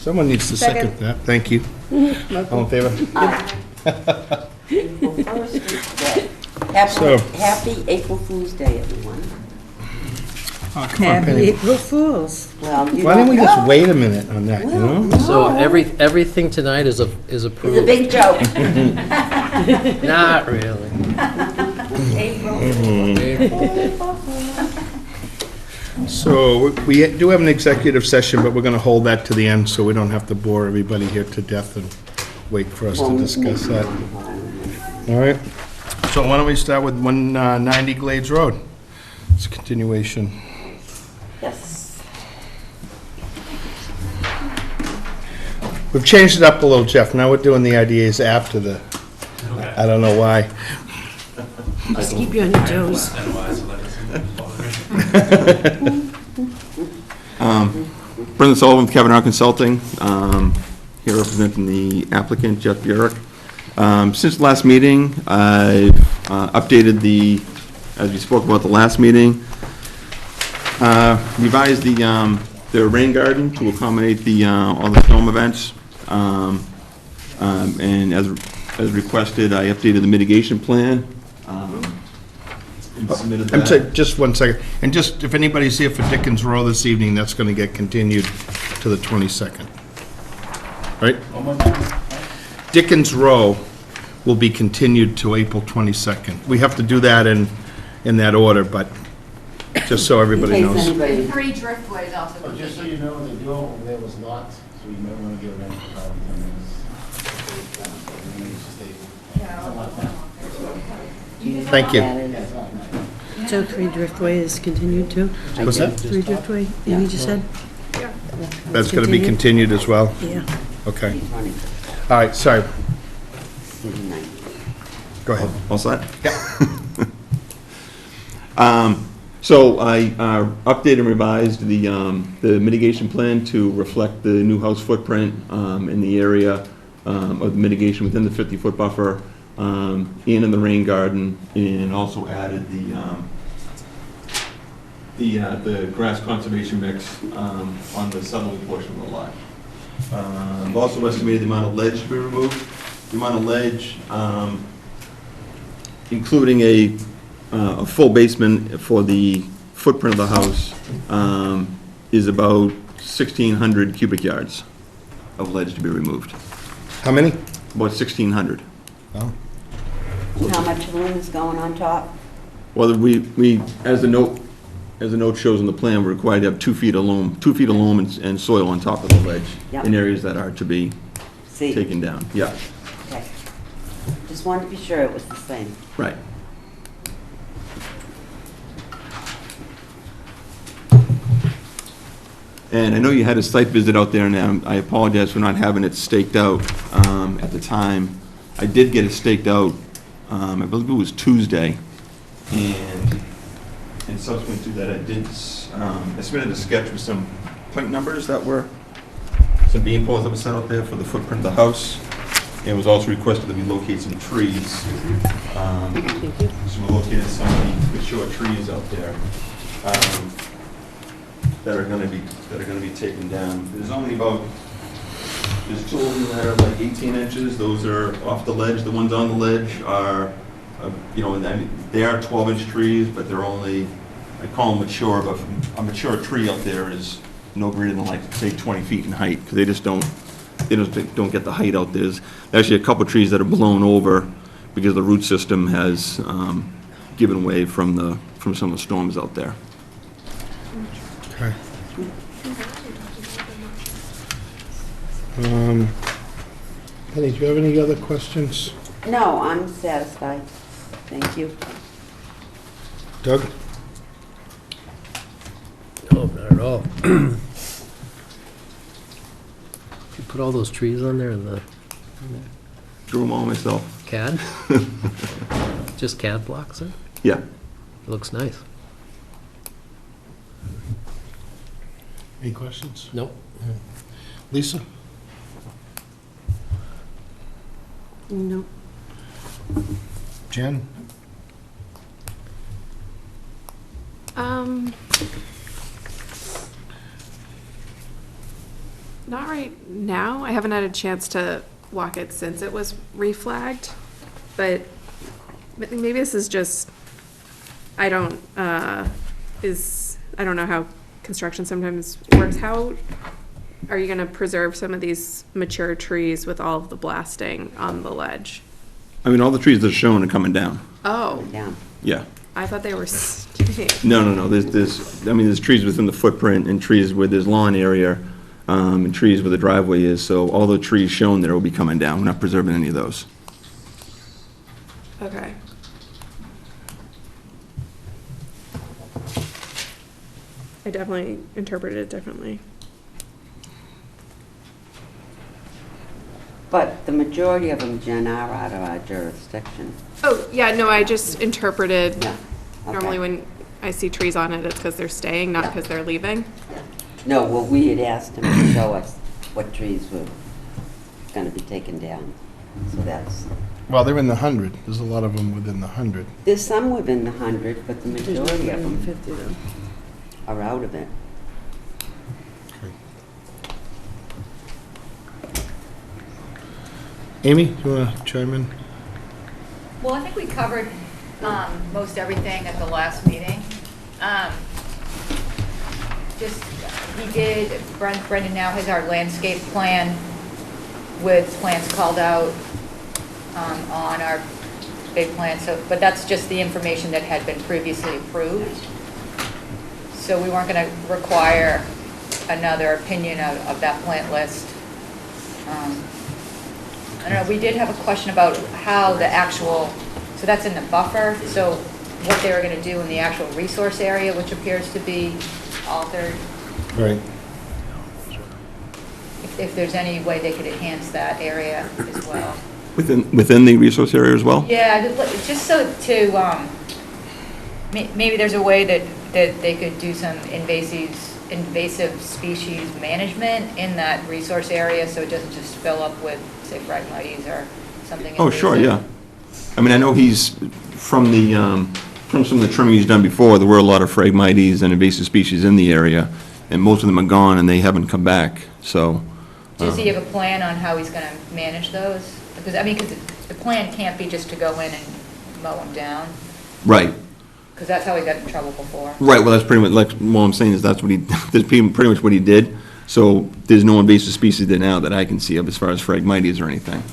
Someone needs to second that. Thank you. All in favor? April 1st is today. Happy April Fool's Day, everyone. Oh, come on, Happy Penny. April Fools. Well, you Why don't we don't just know. wait a minute on that, you know? No. So everything tonight is It's approved? a big joke. Not really. So we do have an executive session, but we're going to hold that to the end so we don't have to bore everybody here to death and wait for us to discuss that. All right. So why don't we start with 190 Glades Road? It's a continuation. Yes. We've changed it up a little, Jeff. Now we're doing the IDAs after the, I don't know why. Just keep you on your toes. Brendan Sullivan with Kevin R. Consulting, here representing the applicant, Jeff Burek. Since the last meeting, I've updated as we spoke about the last meeting, revised the rain garden to accommodate all the storm events. And as requested, I updated the mitigation plan. And submitted I'm that. sorry, just 1 second. And just, if anybody's here for Dickens Row this evening, that's going to get continued to the 22nd. Right? Dickens Row will be continued to April 22nd. We have to do that in that order, but just so everybody In case knows. anybody- And 3 driftways also. But just so you know, the deal over there was locked, so you might want to get around to probably 10 minutes. Thank you. That is- So 3 Driftway is continued too? What's that? 3 Driftway, Amy just said? That's going to be continued as well? Yeah. Okay. He's running. All right, sorry. He's a night. Go ahead. All set? So I updated and revised the mitigation plan to reflect the new house footprint in the area of the mitigation within the 50-foot buffer and in the rain garden, and also added the grass conservation mix on the southerly portion of the lot. I've also estimated the amount of ledge to be removed. The amount of ledge, including a full basement for the footprint of the house, is about 1,600 cubic yards of ledge to be removed. How many? About 1,600. Oh. How much loom is going on top? Well, we, as the note shows in the plan, we're required to have 2 feet of loam, 2 feet of loam and soil on top of the ledge Yep. in areas that are to be See, taken down. Yeah, okay. Just wanted to be sure it was the same. right. And I know you had a site visit out there, and I apologize for not having it staked out at the time. I did get it staked out, I believe it was Tuesday, and subsequent to that, I submitted a sketch with some point numbers that were, some beam poles that were set out there for the footprint of the house. It was also requested that we locate some trees. So we located some of the mature trees out there that are going to be taken down. There's only about, there's 2 of them that are like 18 inches. Those are off the ledge. The ones on the ledge are, they are 12-inch trees, but they're only, I call them mature, but a mature tree out there is no greater than, like, say, 20 feet in height, because they just don't get the height out there. There's actually a couple trees that are blown over because the root system has given way from some of the storms out there. Okay. Penny, do you have any other questions? No, I'm satisfied. Thank you. Doug? No, not at all. You put all those trees on there in the Drew them all myself. CAD? Just CAD blocks it? Yeah. It looks nice. Any questions? Nope. Lisa? No. Jen? Not right now. I haven't had a chance to walk it since it was reflagged, but maybe this is just, I don't know how construction sometimes works. How are you gonna preserve some of these mature trees with all of the blasting on the ledge? I mean, all the trees that are shown are coming down. Oh, Yeah. Yeah. I thought they were staying. No. There's trees within the footprint and trees where there's lawn area, and trees where the driveway is, so all the trees shown there will be coming down. We're not preserving any of those. Okay. I definitely interpreted it differently. But the majority of them, Jen, are out of our jurisdiction. Oh, yeah, no, I just interpreted, Yeah. Okay. normally when I see trees on it, it's because they're staying, not Yeah. because they're leaving. No, well, we had asked him to show us what trees were gonna be taken down. So that's, Well, they're in the 100. There's a lot of them within the 100. there's some within the 100, but the There's majority of them 50 though. are out of it. Amy, you want to chime in? Well, I think we covered most everything at the last meeting. Just, he did, Brendan now has our landscape plan with plans called out on our big plan, so, but that's just the information that had been previously approved. So we weren't going to require another opinion of that plant list. I don't know, we did have a question about how the actual, so that's in the buffer, so what they were gonna do in the actual resource area, which appears to be altered, Right. if there's any way they could enhance that area as well. Within the resource area as well? Yeah, just so to, maybe there's a way that they could do some invasive species management in that resource area, so it doesn't just fill up with, say, phragmites or something. Oh, sure, invasive. yeah. I mean, I know he's, from some of the trimming he's done before, there were a lot of phragmites and invasive species in the area, and most of them are gone and they haven't come back, so. Does he have a plan on how he's gonna manage those? Because, I mean, because the plan can't be just to go in and mow them down, Right, because that's how he got in trouble before. right, well, that's pretty much, like, what I'm saying is that's what he, that's pretty much what he did. So there's no invasive species there now that I can see of as far as phragmites or anything.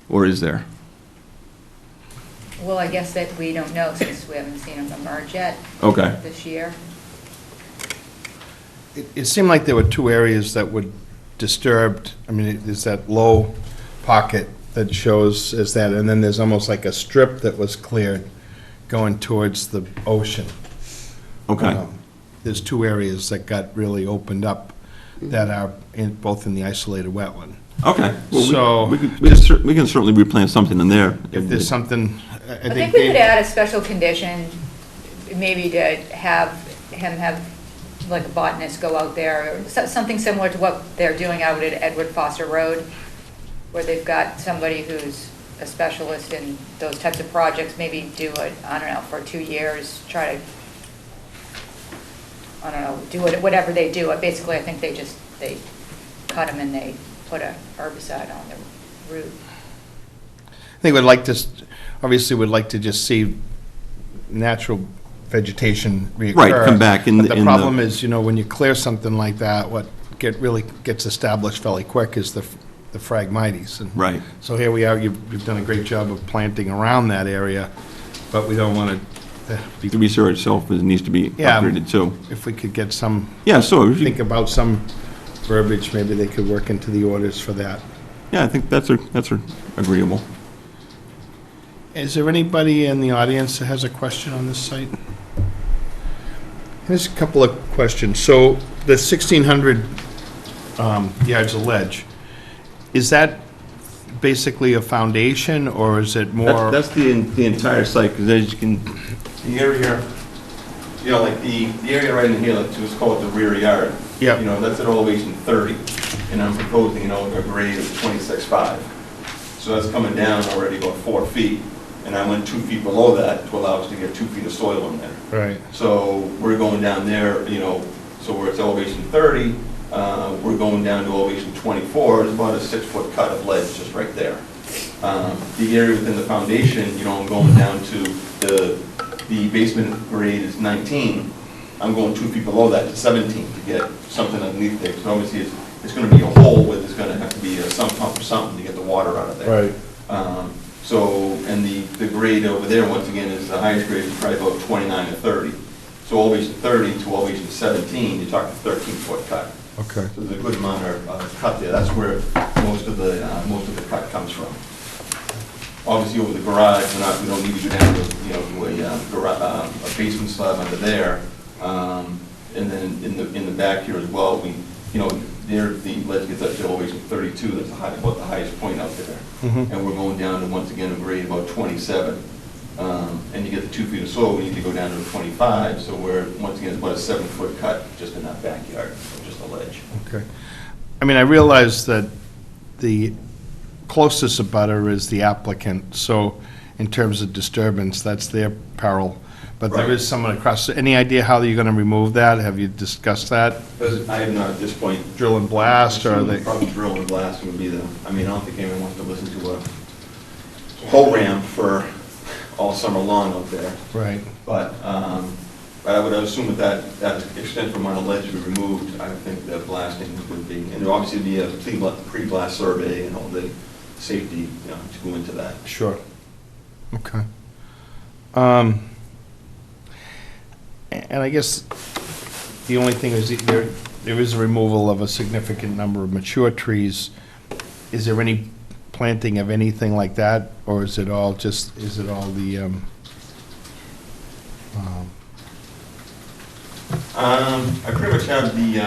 Or is there? Well, I guess that we don't know since we haven't seen them emerge yet. Okay. This year. It seemed like there were two areas that were disturbed. I mean, there's that low pocket that shows as that, and then there's almost like a strip that was cleared going towards the ocean. Okay, There's two areas that got really opened up that are both in the isolated wetland. okay. So- Well, we can certainly replant something in there. If there's something, I I think think we could Dave, add a special condition, maybe to have him have, like, a botanist go out there, or something similar to what they're doing out at Edward Foster Road, where they've got somebody who's a specialist in those types of projects, maybe do it, I don't know, for 2 years, try to, I don't know, do whatever they do. Basically, I think they cut them and they put a herbicide on the root. I think we'd like to, obviously would like to just see natural vegetation reoccur. Right, come back in But the- the problem is, when you clear something like that, what really gets established fairly quick is the phragmites. And Right. so here we are, you've done a great job of planting around that area, but we don't want to be, The research itself needs to be Yeah. upgraded too. if we could get some, Yeah, so, if you- think about some verbiage, maybe they could work into the orders for that. yeah, I think that's agreeable. Is there anybody in the audience that has a question on this site? Here's a couple of questions. So the 1,600 yards of ledge, is that basically a foundation, or is it more? That's the entire site, because as you can, the area, like the area right in here, let's just call it the rear yard. Yep. That's at elevation 30, and I'm proposing, a grade of 26.5. So that's coming down already about 4 feet, and I went 2 feet below that to allow us to get 2 feet of soil in there. Right. So we're going down there, so where it's elevation 30, we're going down to elevation 24, there's about a 6-foot cut of ledge just right there. The area within the foundation, you know, I'm going down to the basement grade is 19. I'm going 2 feet below that to 17 to get something underneath there. So obviously it's going to be a hole where there's going to have to be a sump pump or something to get the water out of there. Right. And the grade over there, once again, is the highest grade is probably about 29 to 30. So elevation 30 to elevation 17, you're talking 13-foot cut. Okay. So there's a good amount of cut there. That's where most of the cut comes from. Obviously, over the garage, we don't need to go down to, you know, a basement slab under there. And then in the back here as well, you know, there the ledge gets up to elevation 32. That's about the highest point out there. Mhm. And we're going down to, once again, a grade about 27. And you get the 2 feet of soil, we need to go down to 25. So we're, once again, it's about a 7-foot cut just in that backyard, of just a ledge. Okay. I mean, I realize that the closest abutter is the applicant, so in terms of disturbance, that's their peril. But there Right. is someone across, any idea how you're gonna remove that? Have you discussed that? But I have not at this point. Drill and blast, or are they? Probably drill and blast would be I mean, I don't think anyone wants to listen to a whole ram for all summer long out there. Right. But I would assume that extensive amount of ledge would be removed. I think that blasting would be, and there obviously be a pre-blast survey and all the safety, you know, to go into that. Sure. Okay. And I guess the only thing is that there is a removal of a significant number of mature trees. Is there any planting of anything like that, or is it all the, I pretty much have the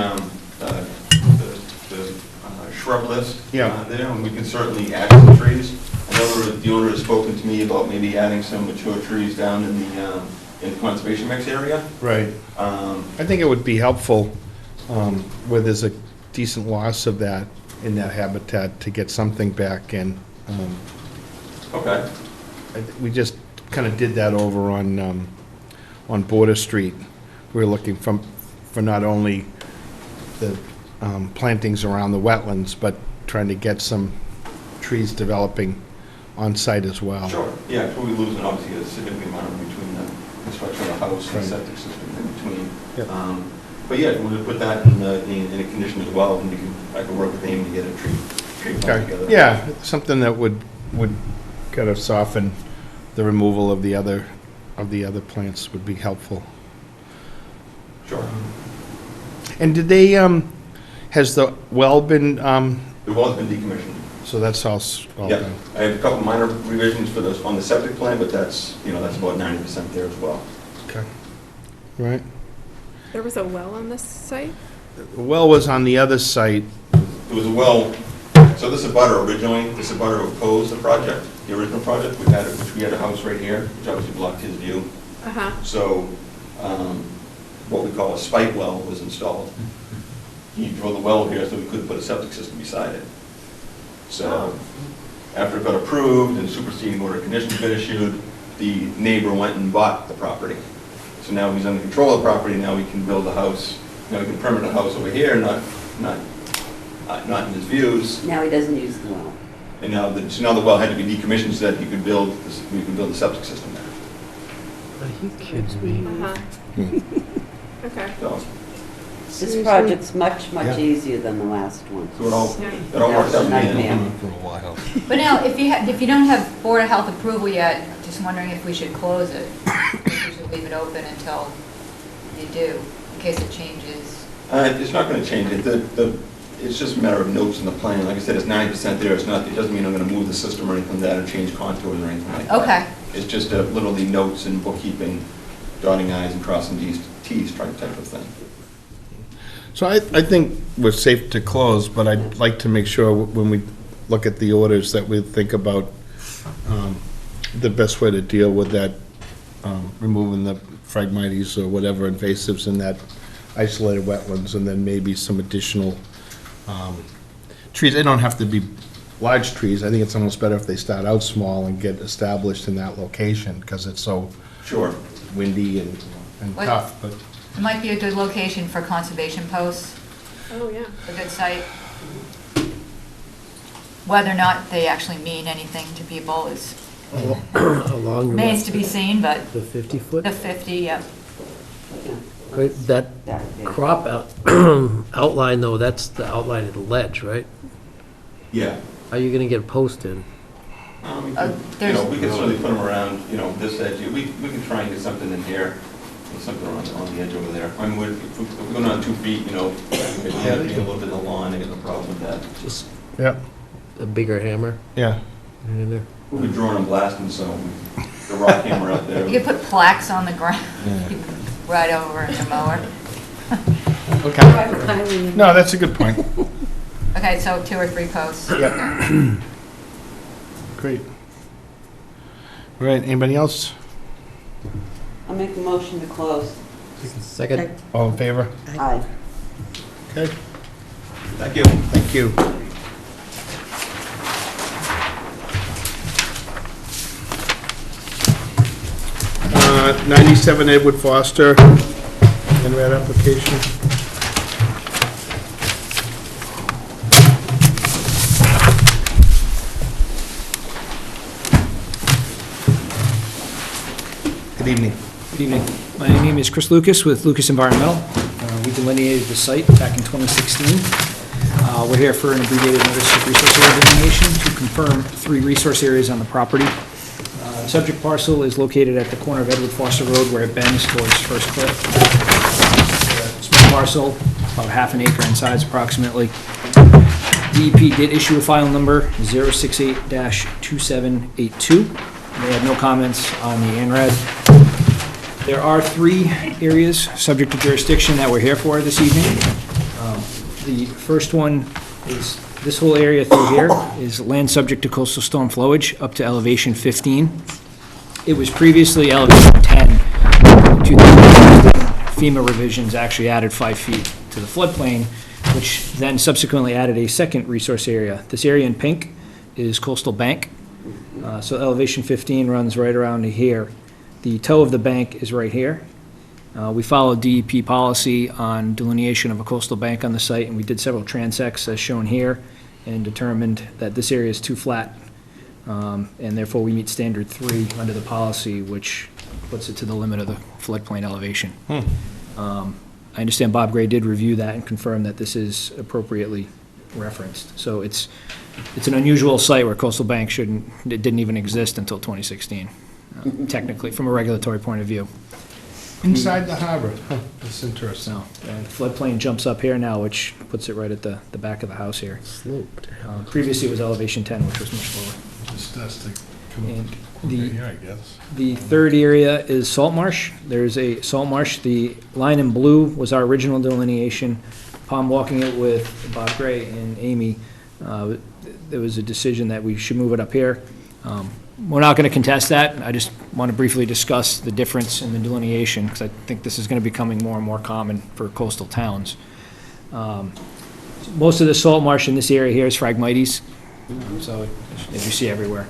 shrub list Yeah. there, and we can certainly add some trees. I know the owner has spoken to me about maybe adding some mature trees down in the conservation mix area. right. I think it would be helpful, where there's a decent loss of that, in that habitat, to get something back in. Okay. We just kind of did that over on Border Street. We were looking for not only the plantings around the wetlands, but trying to get some trees developing on site as well. Sure, yeah, because we're losing obviously a significant amount between the construction of the house and Right. septic system in between. Yep. But yeah, we'll just put that in a condition as well, and I can work with Amy to get a tree plan Okay, together. yeah, something that would kind of soften the removal of the other plants would be helpful. Sure. And did they, has the well been, The well's been decommissioned. so that's all Yeah, done? I have a couple minor revisions for this on the septic plan, but that's about 90% there as well. Okay. Right. There was a well on this site? The well was on the other site. There was a well, so this abutter originally, this abutter opposed the project, the original project. We had a house right here, which obviously blocked his view. Uh-huh. So, what we call a spike well was installed. He drilled the well here so we couldn't put a septic system beside it. So, after it got approved and superseding order of conditions got issued, the neighbor went and bought the property. So now he's under control of the property, now we can build a house, now we can permit a house over here, not in his views. Now he doesn't use the well. And now the well had to be decommissioned so that we could build the septic system there. Are you kidding me? Uh-huh. Okay. So This project's much Yeah. easier than the last one. it all Yeah. worked out in the end. Nightmare. For a while. But now, if you don't have Board of Health approval yet, just wondering if we should close it. If we should leave it open until you do, in case it changes. It's not going to change it. It's just a matter of notes in the plan. Like I said, it's 90% there. It doesn't mean I'm going to move the system or anything like that or change contours or anything like that. Okay. It's just literally notes and bookkeeping, dotting i's and crossing t's type of thing. So I think we're safe to close, but I'd like to make sure when we look at the orders that we think about the best way to deal with that, removing the Phragmites or whatever invasives in that isolated wetlands, and then maybe some additional trees. They don't have to be large trees. I think it's almost better if they start out small and get established in that location, because it's so Sure. windy and What- tough, but. It might be a good location for conservation posts. Oh, yeah. a good site. Whether or not they actually mean anything to people is Along remains to be seen, but the 50-foot? the 50, yeah. Right, that That big. crop outline, though, that's the outline of the ledge, right? Yeah. How are you gonna get a post in? You There's- know, we can certainly put them around, you know, this edge. We can try and get something in here, or something on the edge over there. I mean, if we're going on 2 feet, you know, maybe a little bit in the lawn, I got no problem with that. Just Yeah, a bigger hammer yeah. in there? We'll be drawing and blasting, so the rock hammer out there. You could put plaques on the ground, right over in the mower. Okay. No, that's a good point. Okay, so 2 or 3 posts. Yeah. Great. All right, anybody else? I'll make a motion to close. Second? All in favor? Aye. Okay, Thank you. thank you. Uh, 97 Edward Foster, NRAD application. Good evening. Good evening. My name is Chris Lucas with Lucas Environmental. We delineated the site back in 2016. We're here for an abbreviated notice of resource area delineation to confirm 3 resource areas on the property. The subject parcel is located at the corner of Edward Foster Road where it bends towards First Cliff. It's a small parcel, about half an acre in size approximately. DEP did issue a file number 068-2782. They had no comments on the ANRAD. There are 3 areas subject to jurisdiction that we're here for this evening. The first one is, this whole area through here is land subject to coastal storm flowage up to elevation 15. It was previously elevation 10. In 2015, FEMA revisions actually added 5 feet to the floodplain, which then subsequently added a second resource area. This area in pink is coastal bank. So elevation 15 runs right around to here. The toe of the bank is right here. We followed DEP policy on delineation of a coastal bank on the site, and we did several transects as shown here, and determined that this area is too flat, and therefore we meet standard 3 under the policy, which puts it to the limit of the floodplain elevation. I understand Bob Gray did review that and confirm that this is appropriately referenced. So it's an unusual site where coastal bank it didn't even exist until 2016, technically, from a regulatory point of view. Inside the harbor. That's interesting. So, and floodplain jumps up here now, which puts it right at the back of the house here. Sloped. Previously, it was elevation 10, which was much lower. Just has to come up And over the here, I guess. The third area is salt marsh. There's a salt marsh. The line in blue was our original delineation. Upon walking it with Bob Gray and Amy, there was a decision that we should move it up here. We're not going to contest that. I just want to briefly discuss the difference in the delineation, because I think this is going to be becoming more and more common for coastal towns. Most of the salt marsh in this area here is Phragmites, so as you see everywhere.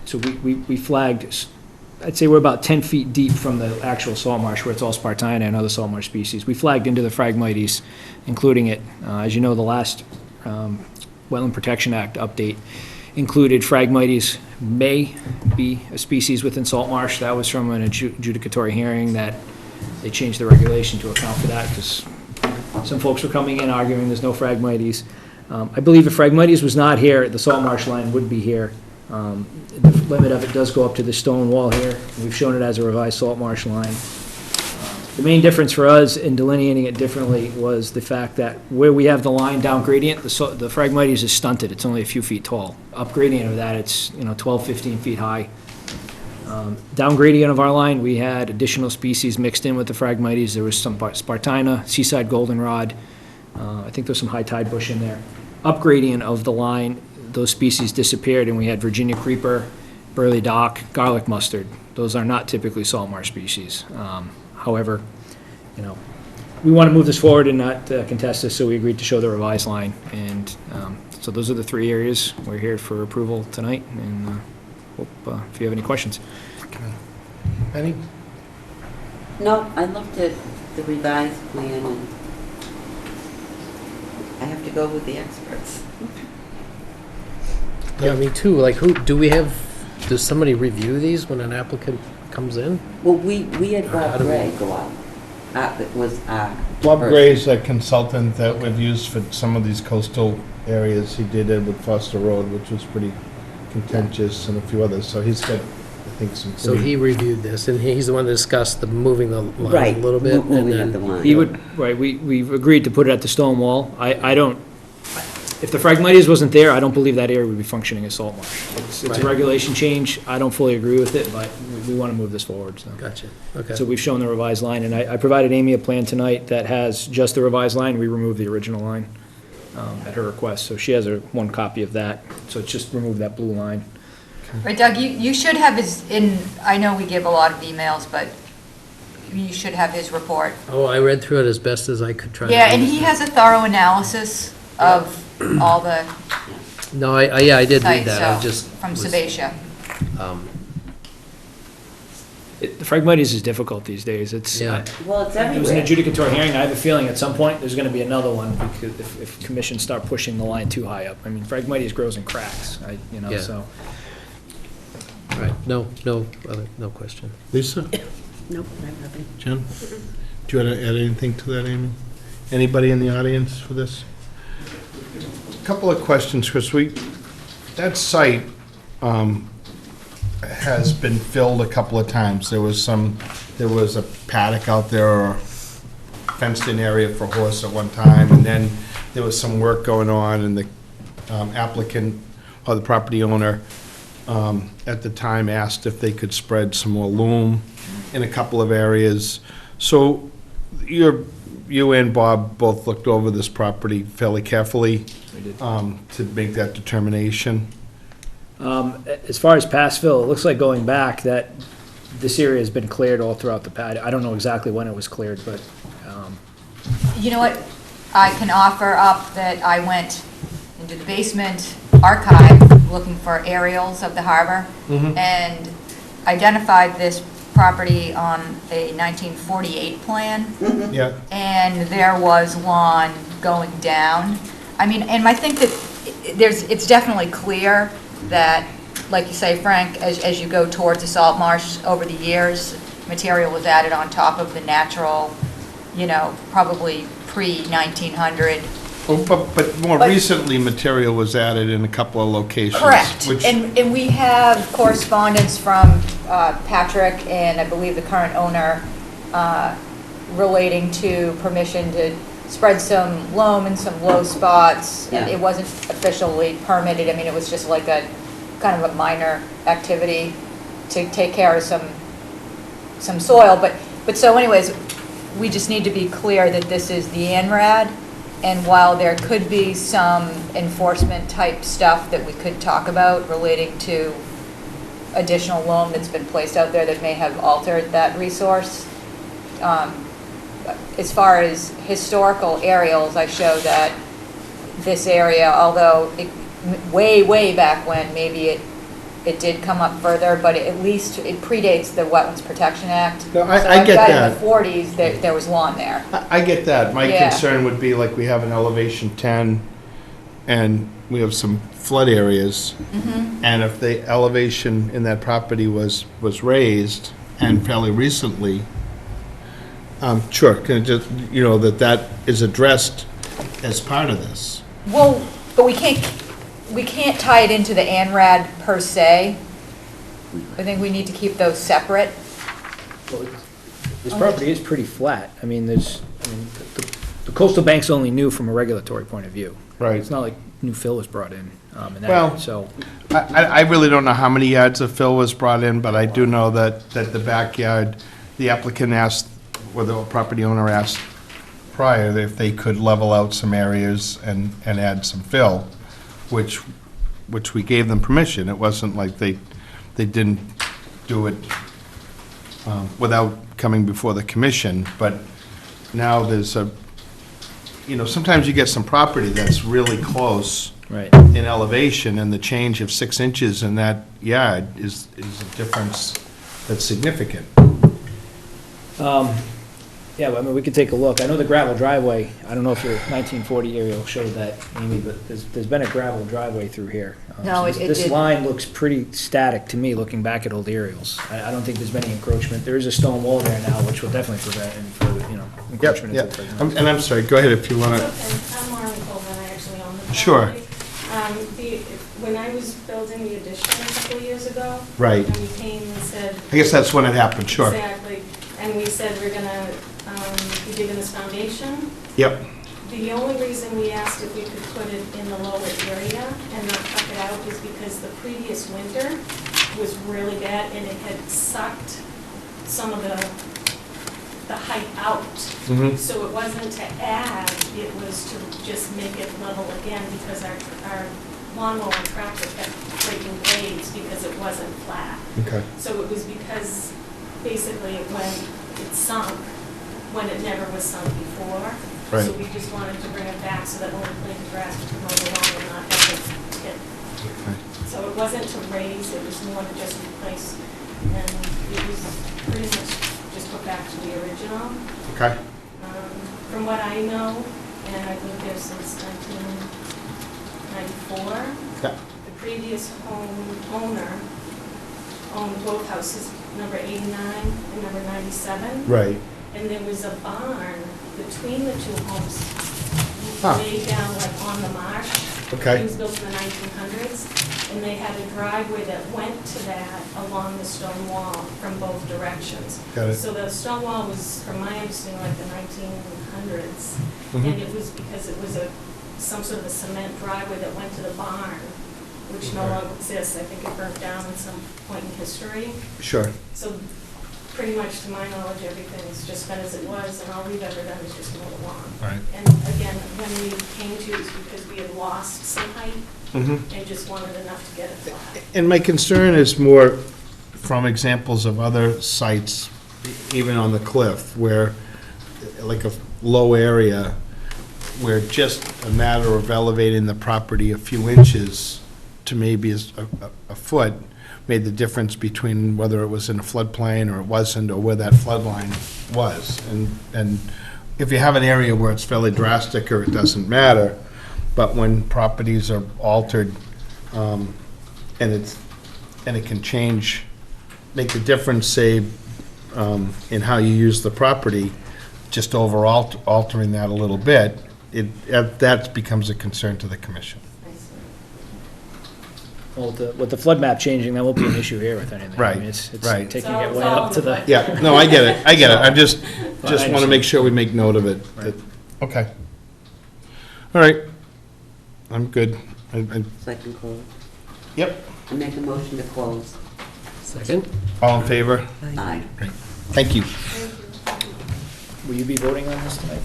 So we flagged, I'd say we're about 10 feet deep from the actual salt marsh, where it's all Spartina and other salt marsh species. We flagged into the Phragmites, including it. As you know, the last Wetland Protection Act update included Phragmites may be a species within salt marsh. That was from an adjudicatory hearing that they changed the regulation to account for that, because some folks were coming in arguing there's no Phragmites. I believe if Phragmites was not here, the salt marsh line would be here. The limit of it does go up to the stone wall here. We've shown it as a revised salt marsh line. The main difference for us in delineating it differently was the fact that where we have the line down gradient, the Phragmites is stunted. It's only a few feet tall. Up gradient of that, it's 12, 15 feet high. Down gradient of our line, we had additional species mixed in with the Phragmites. There was some Spartina, seaside goldenrod. I think there's some high tide bush in there. Up gradient of the line, those species disappeared, and we had Virginia creeper, burley dock, garlic mustard. Those are not typically salt marsh species. However, we want to move this forward and not contest this, so we agreed to show the revised line. And so those are the 3 areas. We're here for approval tonight, and hope if you have any questions. Penny? No, I looked at the revised plan, and I have to go with the experts. Yeah, me too. Like, does somebody review these when an applicant comes in? Well, we had How Bob do we- Gray go out. It was Bob Gray's a consultant that we've used for some of these coastal areas. He did it with Foster Road, which was pretty contentious, and a few others, so he's got, I think, some So pretty... he reviewed this, and he's the one that discussed the moving the line Right, a little bit, and moving of the then... line. He would, right, we've agreed to put it at the stone wall. I don't, if the Phragmites wasn't there, I don't believe that area would be functioning as salt marsh. It's a Right. regulation change. I don't fully agree with it, but we want to move this forward, so. Gotcha, okay. So we've shown the revised line, and I provided Amy a plan tonight that has just the revised line. We removed the original line at her request, so she has one copy of that. So it's just remove that blue line. Right, Doug, you should have I know we give a lot of emails, but you should have his report. Oh, I read through it as best as I could try. Yeah, and he has a thorough analysis of all the No, I did read sites, that, I so, just... from was, Sebacia. The Phragmites is difficult these days. It's, Yeah. Well, it's it was an everywhere. adjudicatory hearing. I have a feeling at some point there's going to be another one because if commissions start pushing the line too high up. I mean, Phragmites grows in cracks, Yeah. so. Right, no question. Lisa? Nope, I have nothing. Jen? Do you want to add anything to that, Amy? Anybody in the audience for this? A couple of questions, Chris. That site has been filled a couple of times. There was a paddock out there, or fenced-in area for horse at one time, and then there was some work going on, and the applicant, or the property owner, at the time asked if they could spread some more loam in a couple of areas. So you and Bob both looked over this property fairly carefully to make that determination. As far as pass fill, it looks like going back that this area has been cleared all throughout the pad. I don't know exactly when it was cleared, but, You know what, I can offer up that I went into the basement archive looking for aerials of the harbor and identified this property on a 1948 plan. Yeah. And there was lawn going down. I mean, and I think that it's definitely clear that, like you say, Frank, as you go towards the salt marsh over the years, material was added on top of the natural, probably pre-1900. Oh, but more But- recently, material was added in a couple of locations. Correct. Which, And we have correspondence from Patrick and I believe the current owner relating to permission to spread some loam in some low spots. And Yeah. it wasn't officially permitted. I mean, it was just like a kind of a minor activity to take care of some soil. But so anyways, we just need to be clear that this is the ANRAD. And while there could be some enforcement type stuff that we could talk about relating to additional loam that's been placed out there that may have altered that resource, as far as historical aerials, I show that this area, although way back when, maybe it did come up further, but at least it predates the Wetlands Protection Act. No, I So get got that. in the 40s, there was lawn there. I get that. My Yeah. concern would be like we have an elevation 10 and we have some flood areas. And if the elevation in that property was raised and fairly recently, sure, can it just, that is addressed as part of this. Well, but we can't tie it into the ANRAD per se. I think we need to keep those separate. this property is pretty flat. I mean, the coastal bank's only new from a regulatory point of view. Right. It's not like new fill was brought in, Well- so. I really don't know how many yards of fill was brought in, but I do know that the backyard, the applicant asked, or the property owner asked prior if they could level out some areas and add some fill, which we gave them permission. It wasn't like they didn't do it without coming before the commission, but now there's sometimes you get some property that's really close Right. in elevation, and the change of 6 inches in that yard is a difference that's significant. Yeah, well, I mean, we could take a look. I know the gravel driveway, I don't know if your 1940 aerial showed that, Amy, but there's been a gravel driveway through here. No, So it This did- line looks pretty static to me, looking back at old aerials. I don't think there's been any encroachment. There is a stone wall there now, which will definitely prevent any further, Yep, encroachment into yep. the playground. And I'm sorry, go ahead if you want to. I'm Marlon Coleman, I actually own the Sure. property. When I was building the addition a couple of years ago. Right. And we came and said. I guess that's when it happened, sure. Exactly, and we said we're gonna be digging this foundation. Yep, The only reason we asked if we could put it in the lower area and not tuck it out is because the previous winter was really bad and it had sucked some of the height out. Mhm. So it wasn't to add, it was to just make it level again because our lawnmower and tractor kept breaking blades because it wasn't flat. okay. So it was because basically when it sunk, when it never was sunk before. So Right. we just wanted to bring it back so that when we planted grass, we could mow the lawn and not have it tip. Okay. So it wasn't to raise, it was more to just replace. And it was pretty much just put back to the original. Okay, From what I know, and I've lived there since 1994, yeah, the previous owner owned both houses, number 89 and number 97. right. And there was a barn between the two homes, Huh. way down like on the marsh. Okay. It was built in the 1900s, and they had a driveway that went to that along the stone wall from both directions. Got it. So the stone wall was, from my understanding, like the 1900s. Mhm. And it was because it was some sort of a cement driveway that went to the barn, which no Okay. longer exists. I think it burnt down at some point in history. Sure. So pretty much, to my knowledge, everything's just been as it was, and all we've ever done is just mow the lawn. Right. And again, when we came to, it was because we had lost some height Mhm. and just wanted enough to get it flat. And my concern is more from examples of other sites, even on the cliff, where, like a low area, where just a matter of elevating the property a few inches to maybe a foot made the difference between whether it was in a floodplain or it wasn't, or where that flood line was. And if you have an area where it's fairly drastic or it doesn't matter, but when properties are altered, and it can change, make the difference, say, in how you use the property, just overall altering that a little bit, that becomes a concern to the commission. Well, with the flood map changing, that won't be an issue here with anything. I Right, mean, it's right. taking So it it's way all up to the. Yeah, no, I get it, I just I want to make understand. sure we make note of it. Right. Okay. All right, I'm good. So I can close. Yep, I make a motion to close. Second? all in favor? Aye. Great, thank you. Will you be voting on this tonight?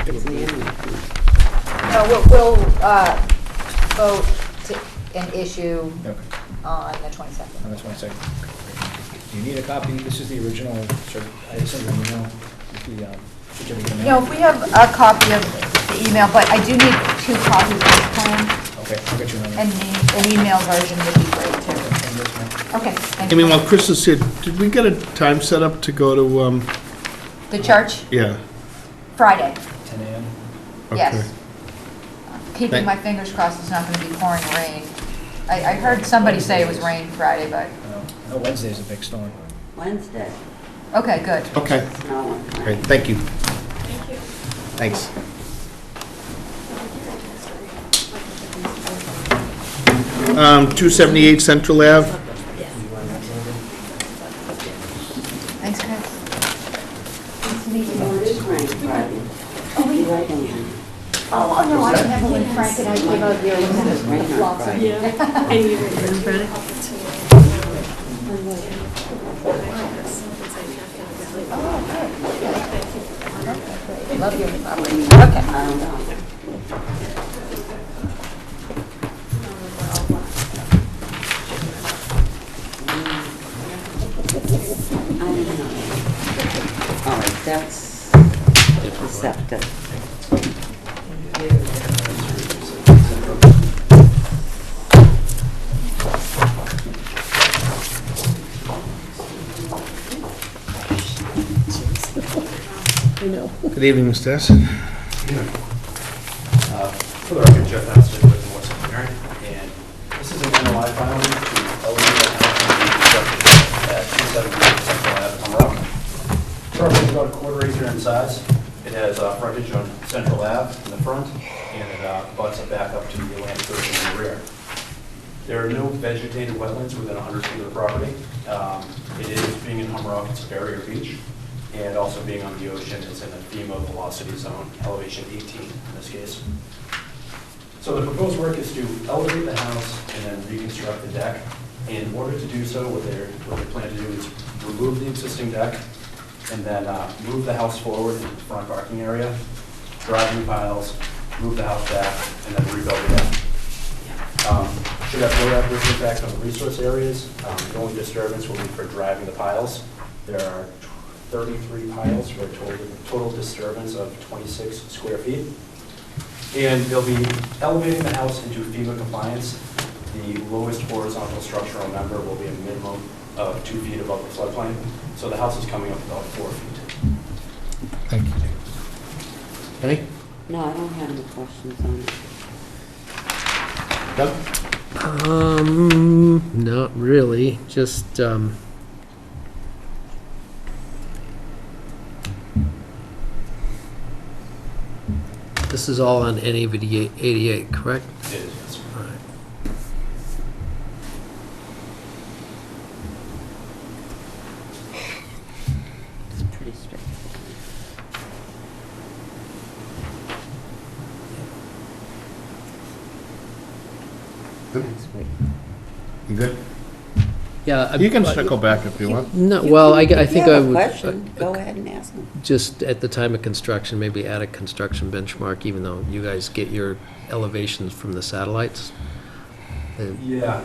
It's the end. No, we'll vote to an issue Okay, on the 22nd. on this 1 second. Do you need a copy? This is the original, I sent you an email with the certificate of You mail. know, if we have a copy of the email, but I do need 2 copies of the plan, Okay, I'll get you another. and an email version would be great too. Okay, thank I mean, you. while Chris is here, did we get a time set up to go to, The church, yeah? Friday, 10 a.m. yes. Okay. Keeping Thank- my fingers crossed it's not going to be pouring rain. I heard somebody say it was rain Friday, but, I know Wednesday's a big storm. Wednesday. okay, good. Okay, No. great, thank you. Thank you. Thanks. 278 Central Ave. Thanks, Chris. Nice to meet you. Oh, it is rain Friday. Oh, we- Right on. Oh, no, I remember when Frank and I gave out your It's rain on lots of. Friday. Yeah, and you were Friday? Oh, good. Okay, great. Love your property. Okay. I don't know. I don't know. All right, that's the septic. Good evening, Mr. Essen. For the record, Jeff Astor with Morse Engineering, and this is an NOI filing to elevate the house and reconstruct it at 270 Central Ave, Humrock. The property is about a quarter acre in size. It has frontage on Central Ave in the front, and it butts it back up to the Atlantic Ocean in the rear. There are no vegetated wetlands within 100 feet of the property. It is, being in Humrock, it's a barrier beach, and also being on the ocean, it's in a FEMA velocity zone, elevation 18 in this case. So the proposed work is to elevate the house and then reconstruct the deck. In order to do so, what they plan to do is remove the existing deck and then move the house forward into the front parking area, drive new piles, move the house back, and then rebuild the deck. Should have no adverse impact on the resource areas. The only disturbance will be for driving the piles. There are 33 piles for a total disturbance of 26 square feet. And they'll be elevating the house into FEMA compliance. The lowest horizontal structural member will be a minimum of 2 feet above the floodplain. So the house is coming up about 4 feet. Thank you. Any? No, I don't have any questions on it. Doug? Not really, just, this is all on NAV 88, correct? It is, yes. All right. It's pretty straightforward. That's great. You good? Yeah. You can circle back if you want. No, well, I think I If you have a would. question, go ahead and ask them. Just at the time of construction, maybe add a construction benchmark, even though you guys get your elevations from the satellites. Yeah,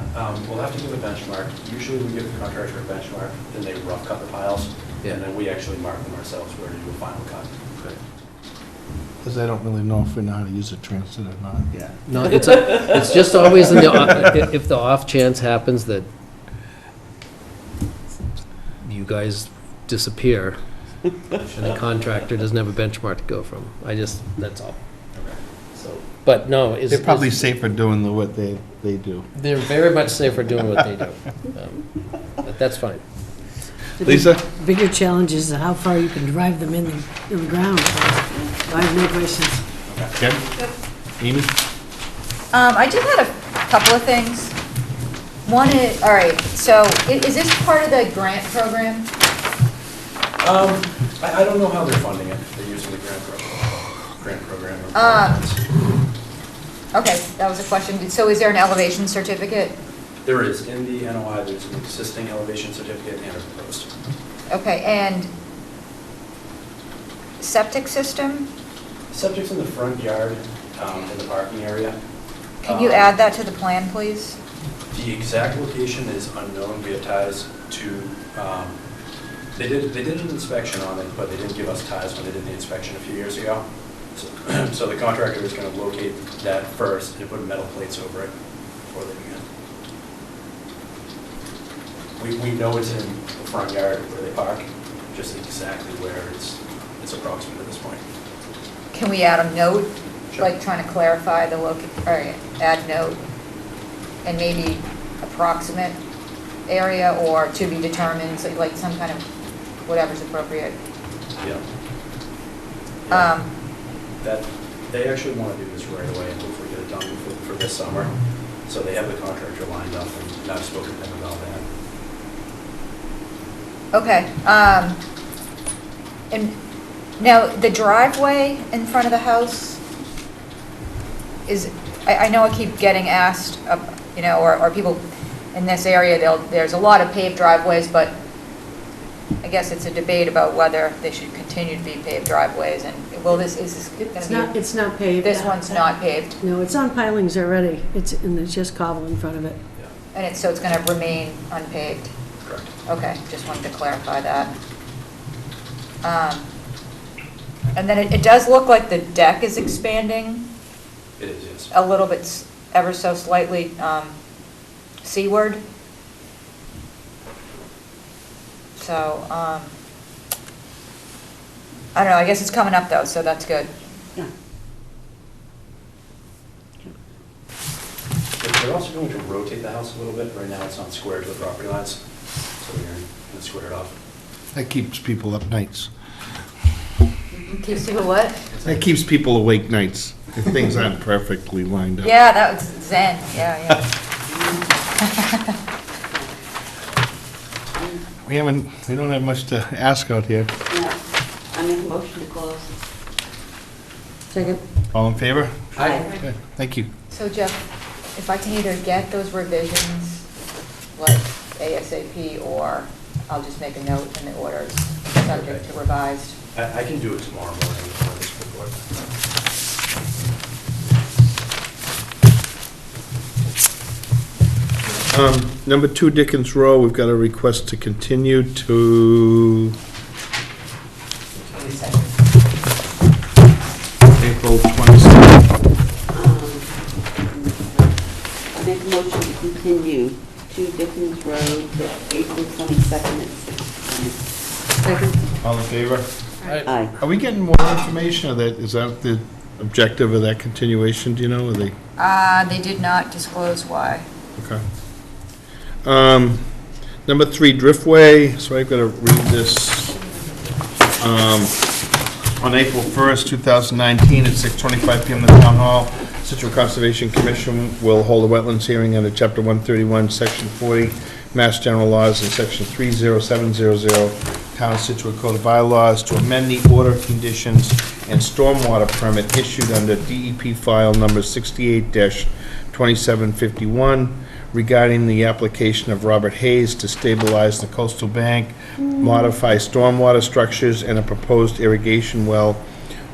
we'll have to do a benchmark. Usually we give the contractor a benchmark, then they rough cut the piles, Yeah. and then we actually mark them ourselves where to do a final cut. Because I don't really know if we know how to use a transit or not yet. No, it's just always in the, if the off chance happens that you guys disappear and the contractor doesn't have a benchmark to go from. That's all. Okay. So, but no, it's. They're probably safer doing what they do. They're very much safer doing what they do. But that's fine. Lisa? Bigger challenge is how far you can drive them in the ground. I have no questions. Ken? Amy? I just had a couple of things. One is, all right, so is this part of the grant program? I don't know how they're funding it. They're using the grant program. Or Okay, that was a question. So is there an elevation certificate? There is. In the NOI, there's an existing elevation certificate and a proposed. Okay, and septic system? Septic's in the front yard, in the parking area. Can you add that to the plan, please? The exact location is unknown. We have ties to, they did an inspection on it, but they didn't give us ties when they did the inspection a few years ago. So the contractor is going to locate that first and put metal plates over it before they begin. We know it's in the front yard where they park, just exactly where it's approximate at this point. Can we add a note, Sure. like trying to clarify the or add note, and maybe approximate area or to be determined, so like some kind of, whatever's appropriate. Yeah. That, they actually want to do this right away and hopefully get it done for this summer. So they have the contractor lined up, and I've spoken to them about that. Okay, and now the driveway in front of the house is, I know I keep getting asked, or people in this area, there's a lot of paved driveways, but I guess it's a debate about whether they should continue to be paved driveways, and is this gonna be? It's not paved. This one's not paved, No, it's on pilings already. It's just cobble in front of it. and so it's gonna remain unpaved? Correct. Okay, just wanted to clarify that. And then it does look like the deck is expanding It is, yes. a little bit, ever so slightly seaward. So, I don't know, I guess it's coming up though, so that's good. Yeah. They're also going to rotate the house a little bit. Right now, it's not square to the property lines, so we're going to square it off. That keeps people up nights. Keeps people what? That keeps people awake nights, if things aren't perfectly lined up. Yeah, that was zen, yeah. We don't have much to ask out here. Yeah. I make a motion to close. Second. All in favor? Aye. Okay, thank you. So Jeff, if I can either get those revisions, like ASAP, or I'll just make a note in the orders, subject to revised. I can do it tomorrow morning before this report. Number 2 Dickens Row, we've got a request to continue to April 22nd. I make a motion to continue 2 Dickens Road to April 22nd at 6:20. Second. All in favor? Aye. Are we getting more information, or is that the objective of that continuation, do you know, are they? They did not disclose why. Okay. Number 3, Driftway, so I've got to read this. On April 1st, 2019, at 6:25 PM in the Town Hall, Scituate Conservation Commission will hold a wetlands hearing under Chapter 131, Section 40, Mass General Laws, and Section 30700, Town of Scituate Code of Bylaws, to amend the order of conditions and stormwater permit issued under DEP file number 68-2751 regarding the application of Robert Hayes to stabilize the coastal bank, modify stormwater structures, and a proposed irrigation well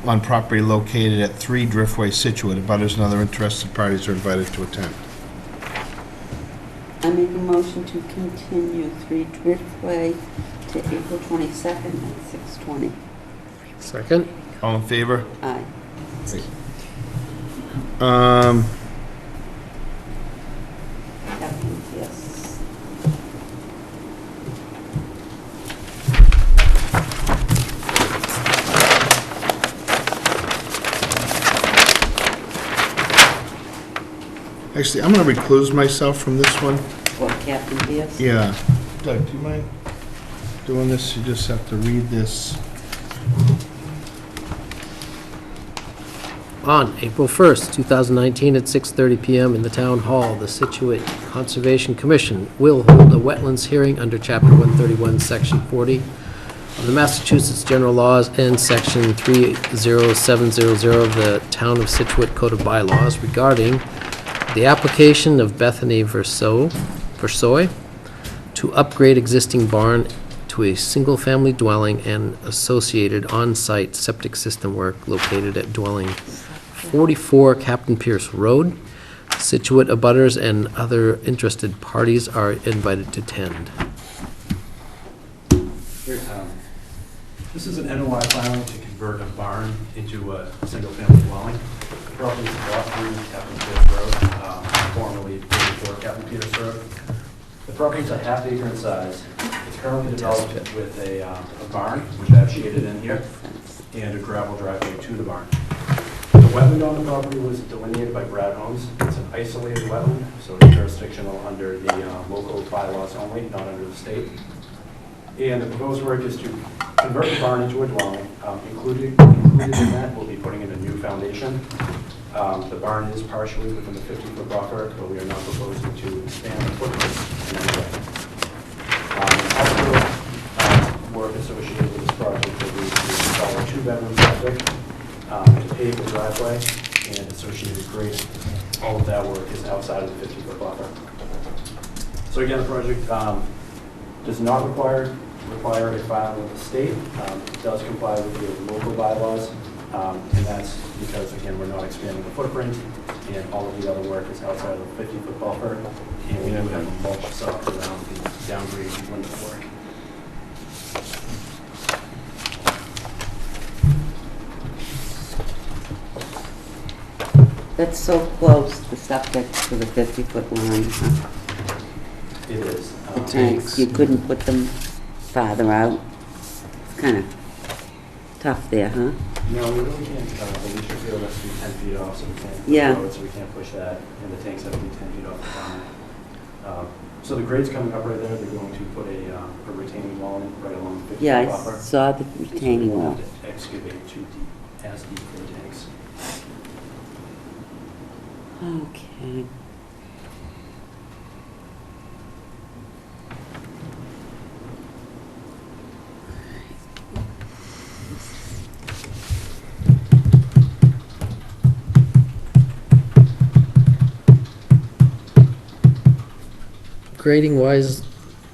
on property located at 3 Driftway, Scituate. Abutters and other interested parties are invited to attend. I make a motion to continue 3 Driftway to April 22nd at 6:20. Second? All in favor? Aye. Captain, yes. Actually, I'm going to recluse myself from this one. What, Captain Pierce? Yeah. Doug, do you mind doing this? You just have to read this. On April 1st, 2019, at 6:30 PM in the Town Hall, the Scituate Conservation Commission will hold a wetlands hearing under Chapter 131, Section 40 of the Massachusetts General Laws and Section 30700 of the Town of Scituate Code of Bylaws regarding the application of Bethany Versoy to upgrade existing barn to a single-family dwelling and associated on-site septic system work located at dwelling 44 Captain Pierce Road. Scituate abutters and other interested parties are invited to attend. This is an NOI filing to convert a barn into a single-family dwelling. The property is lot 3 Captain Pierce Road, formerly 44 Captain Pierce Road. The property is a half acre in size. It's currently developed with a barn, which I've shaded in here, and a gravel driveway to the barn. The wetland on the property was delineated by Brad Holmes. It's an isolated wetland, so it's jurisdictional under the local bylaws only, not under the state. And the proposed work is to convert the barn into a dwelling. Included in that, we'll be putting in a new foundation. The barn is partially within the 50-foot buffer, but we are not proposing to expand the footprint in any way. Also, work associated with this project will be to install a 2-bedroom septic, to pave the driveway, and associated grading. All of that work is outside of the 50-foot buffer. So again, the project does not require a filing with the state. It does comply with the local bylaws, and that's because, again, we're not expanding the footprint, and all of the other work is outside of the 50-foot buffer, and we do have a mulch sock around the downgrade limit work. That's so close, the septic, to the 50-foot line, huh? It is. The tanks, you couldn't put them farther out? It's kind of tough there, huh? No, we really can't, the leach field has to be 10 feet off, so we can't. Yeah. So we can't push that, and the tanks have to be 10 feet off the ground. So the grade's coming up right there, they're going to put a retaining wall in right along the 50 Yeah, I buffer. saw the So we retaining won't wall. have to excavate too deep, as deep for the tanks. Okay. Grading wise,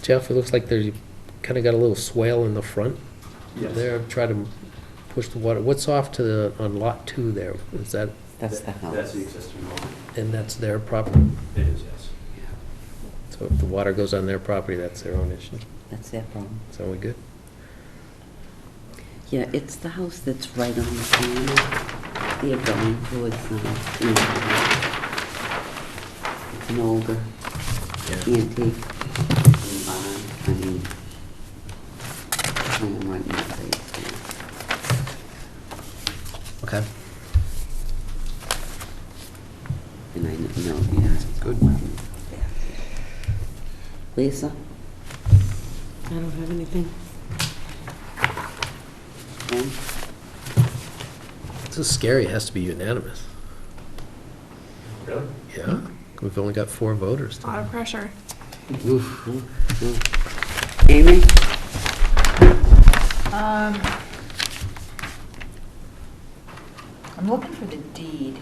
Jeff, it looks like there's, kind of got a little swale in the front Yes. there, try to push the water. What's off to the, on lot 2 there? Is that, That's the That's house. the existing wall. and that's their property? It is, yes. So if the water goes on their property, that's their own issue. That's their problem. So we good? Yeah, it's the house that's right on the corner. They're going towards, it's an older antique. Barn, I mean, someone right in the place. Okay. And I know, yeah. Good. Lisa? I don't have anything. Ken? This is scary, it has to be unanimous. Really? Yeah, we've only got 4 voters. A lot of pressure. Oof. Amy? I'm looking for the deed.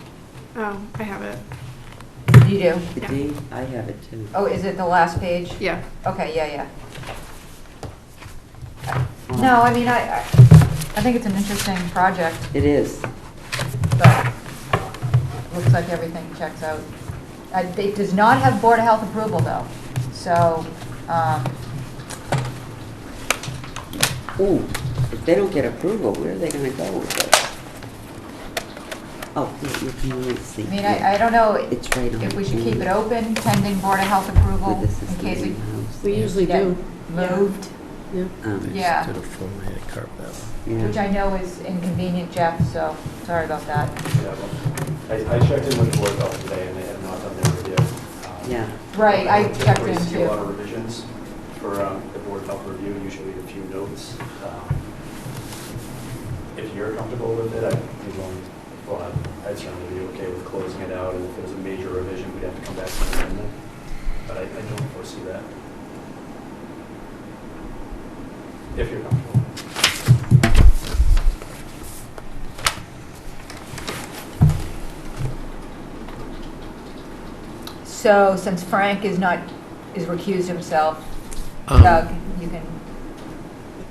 Oh, I have it. You do? The Yeah. deed? I have it too. Oh, is it the last page? Yeah. Okay, yeah. No, I mean, I think it's an interesting project, It is. but looks like everything checks out. It does not have Board of Health approval, though, so, Ooh, if they don't get approval, where are they gonna go with this? Oh, yeah, you can really see. I mean, I don't know It's right on. if we should the keep it corner open pending Board of Health approval where this is in the case main it house. We usually get do. moved, Yeah. They Yeah. just did a full man carve that. which Yeah. I know is inconvenient, Jeff, so sorry about that. Yeah, well, I checked in with the Board of Health today, and they have not done their review. Yeah. Right, I don't checked typically in see a lot too. of revisions for the Board of Health review, usually a few notes. If you're comfortable with it, I'd be willing, well, I'd certainly be okay with closing it out, and if there's a major revision, we'd have to come back to an amendment. But I don't foresee that. If you're comfortable. So since Frank is recused himself, Um, Doug, you can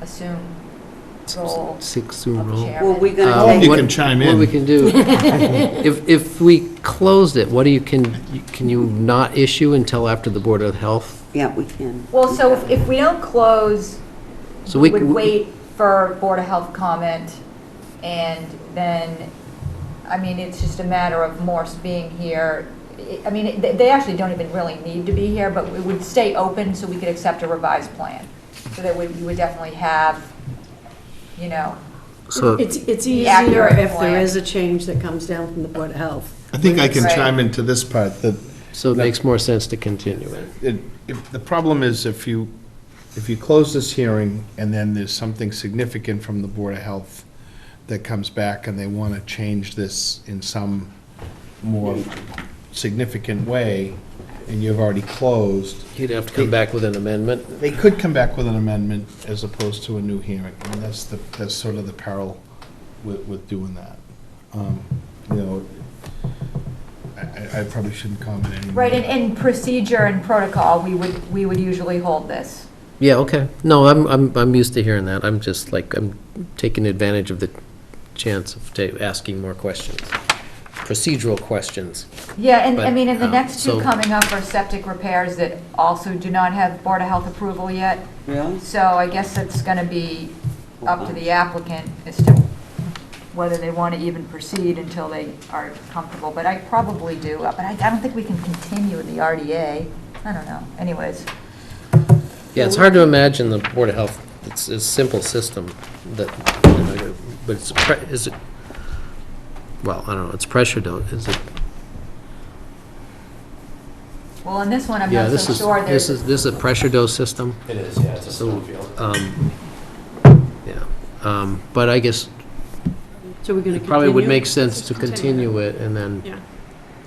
assume role Six-zoom of roll. chairman. Well, we're gonna Um, take. You what- can chime What in. we can do, if we closed it, what do you, can you not issue until after the Board of Health? Yeah, we can. Well, so if we don't close, So we would wait for Board of Health comment, and then, I mean, it's just a matter of Morse being here. I mean, they actually don't even really need to be here, but it would stay open so we could accept a revised plan. So that we would definitely have, you know, So, It's The easier accurate if there plan. is a change that comes down from the Board of Health. I think I can Right. chime into this part, that so it makes more sense to continue it. the problem is if you close this hearing and then there's something significant from the Board of Health that comes back and they want to change this in some more significant way, and you've already closed, You'd have to come back with an amendment. they could come back with an amendment as opposed to a new hearing. I mean, that's sort of the peril with doing that. You know, I probably shouldn't comment anymore. right, in procedure and protocol, we would usually hold this. Yeah, okay. No, I'm used to hearing that. I'm just like, I'm taking advantage of the chance of asking more questions. Procedural questions. Yeah, and I But, mean, and the next two so- coming up are septic repairs that also do not have Board of Health approval yet. Really? So I guess it's gonna be up to the applicant as to whether they want to even proceed until they are comfortable, but I probably do. But I don't think we can continue the RDA. I don't know. Anyways, Yeah, it's hard to imagine the Board of Health, it's a simple system that, you know, but is it, well, I don't know, it's pressure dose, is it? Well, on this one, I'm Yeah, not this so is, sure. this is a pressure dose system, It is, yeah, it's a so, stone field. yeah. But I guess So we're gonna it probably would continue? make sense Just to continue it, and then, Yeah.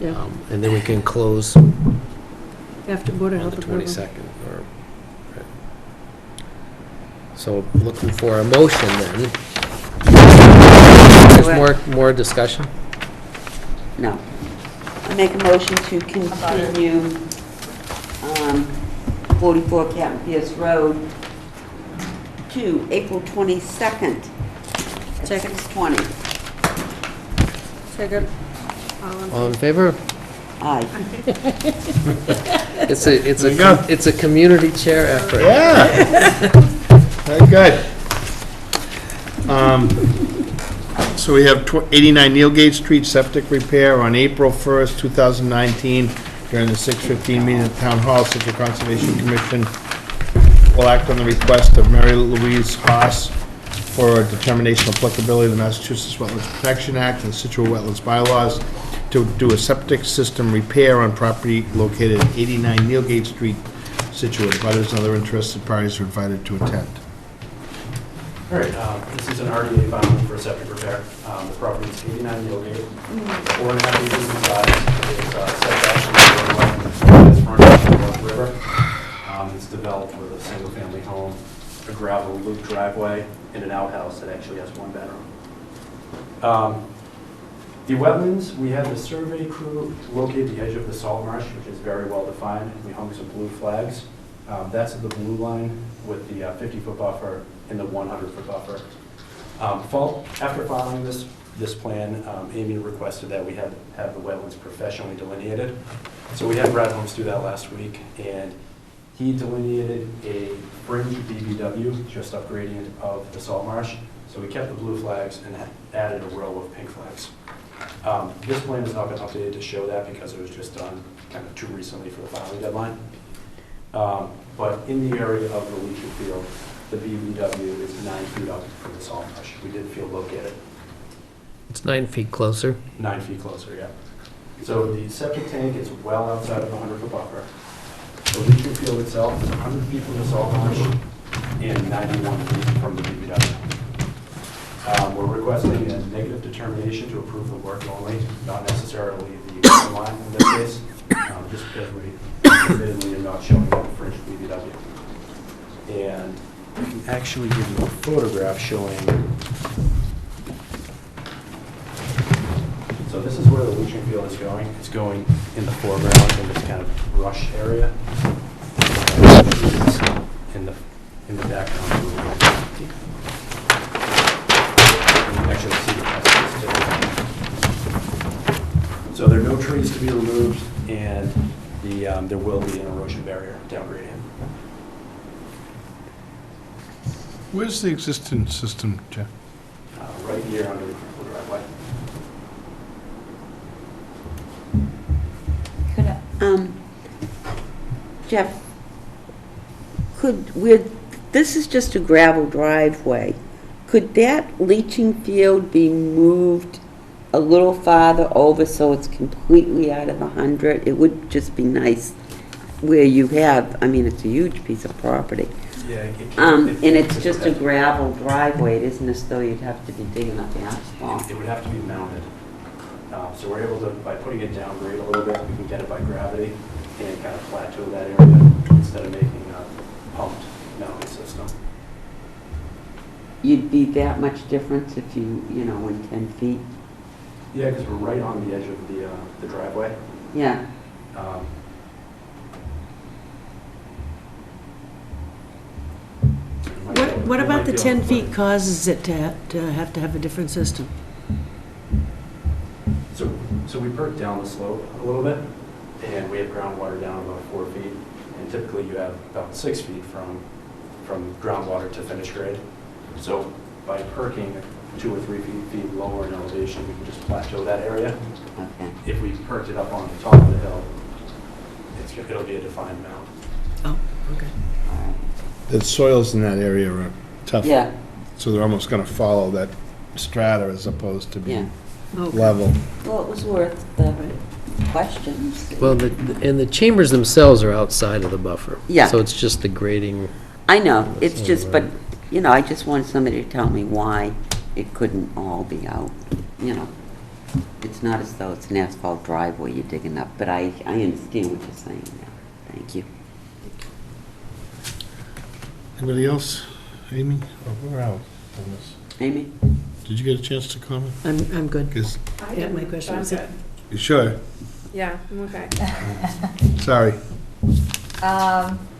Yeah, and then we can close after Board of on Health the approval. 22nd, or, so looking for a motion then. There's more discussion? No. I make a motion to continue 44 Captain Pierce Road to April 22nd at Second. 6:20. Second. All in favor? Aye. It's a, There you go. it's a community chair effort. Yeah. Very good. So we have 89 Neilgate Street septic repair on April 1st, 2019, during the 6:15 meeting at Town Hall. Situate Conservation Commission will act on the request of Mary Louise Haas for a determination of applicability of the Massachusetts Wetlands Protection Act and Situate Wetlands bylaws to do a septic system repair on property located at 89 Neilgate Street, Situate. Butters and other interested parties are invited to attend. All right, this is an RDA filing for septic repair. The property is 89 Neilgate, 4.5 acres in size. It's setback from the wetland, it's frontage on the North River. It's developed with a single-family home, a gravel loop driveway, and an outhouse that actually has one bedroom. The wetlands, we had the survey crew locate the edge of the salt marsh, which is very well defined. We hung some blue flags. That's the blue line with the 50-foot buffer and the 100-foot buffer. After filing this plan, Amy requested that we have the wetlands professionally delineated. So we had Brad Holmes do that last week, and he delineated a fringe BBW just up gradient of the salt marsh. So we kept the blue flags and added a row of pink flags. This plan has not been updated to show that because it was just done kind of too recently for the filing deadline. But in the area of the leaching field, the BBW is 9 feet up from the salt marsh. We did field locate it. It's 9 feet closer. 9 feet closer, yeah. So the septic tank is well outside of the 100-foot buffer. The leaching field itself is 100 feet from the salt marsh and 91 feet from the BBW. We're requesting a negative determination to approve the work only, not necessarily the bottom line in this case, just because we admittedly are not showing the fringe BBW. And I can actually give you a photograph showing. So this is where the leaching field is going. It's going in the foreground in this kind of rush area. In the background. You can actually see the too. So there are no trees to be removed, and there will be an erosion barrier down gradient. Where's the existing system, Jeff? Right here under the driveway. Jeff, this is just a gravel driveway. Could that leaching field be moved a little farther over so it's completely out of the 100? It would just be nice where you have, I mean, it's a huge piece of property. Yeah. And it's just a gravel driveway. It isn't as though you'd have to be digging up the asphalt. It would have to be mounted. So we're able to, by putting it down grade a little bit, we can get it by gravity and kind of plateau that area instead of making a pumped mounting system. You'd be that much difference if you went 10 feet? Yeah, because we're right on the edge of the driveway. Yeah. What about the 10 feet causes it to have to have a different system? So we perk down the slope a little bit, and we have groundwater down about 4 feet, and typically you have about 6 feet from groundwater to finished grade. So by perking 2 or 3 feet lower in elevation, we can just plateau that area. Okay. If we perked it up on the top of the hill, it'll be a defined mound. Oh, okay. The soils in that area are tough. Yeah. So they're almost going to follow that strata as opposed to Yeah. being level. Well, it was worth the questions. Well, and the chambers themselves are outside of the buffer. Yeah. So it's just the grading. I know, it's That's just, all but, right. you know, I just wanted somebody to tell me why it couldn't all be out, you know. It's not as though it's an asphalt driveway you're digging up, but I understand what you're saying now. Thank you. Anybody else? Amy? Oh, we're out on this. Amy? Did you get a chance to comment? I'm good. 'Cause- Yeah, my question was it. you sure? Yeah, I'm okay. Sorry.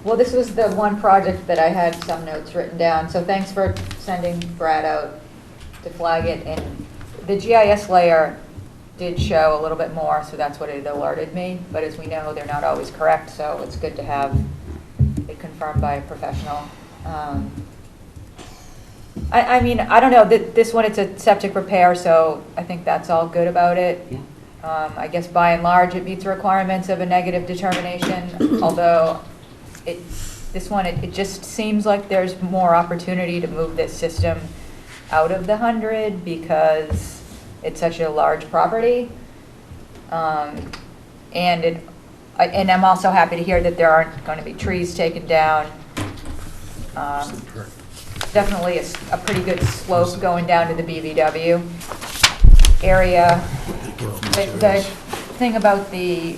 Well, this was the one project that I had some notes written down, so thanks for sending Brad out to flag it. And the GIS layer did show a little bit more, so that's what it alerted me. But as we know, they're not always correct, so it's good to have it confirmed by a professional. I mean, I don't know, this one, it's a septic repair, so I think that's all good about it. Yeah. I guess by and large, it meets the requirements of a negative determination, although this one, it just seems like there's more opportunity to move this system out of the 100 because it's such a large property. And I'm also happy to hear that there aren't going to be trees taken down. Definitely a pretty good slope going down to the BVW area. The thing about the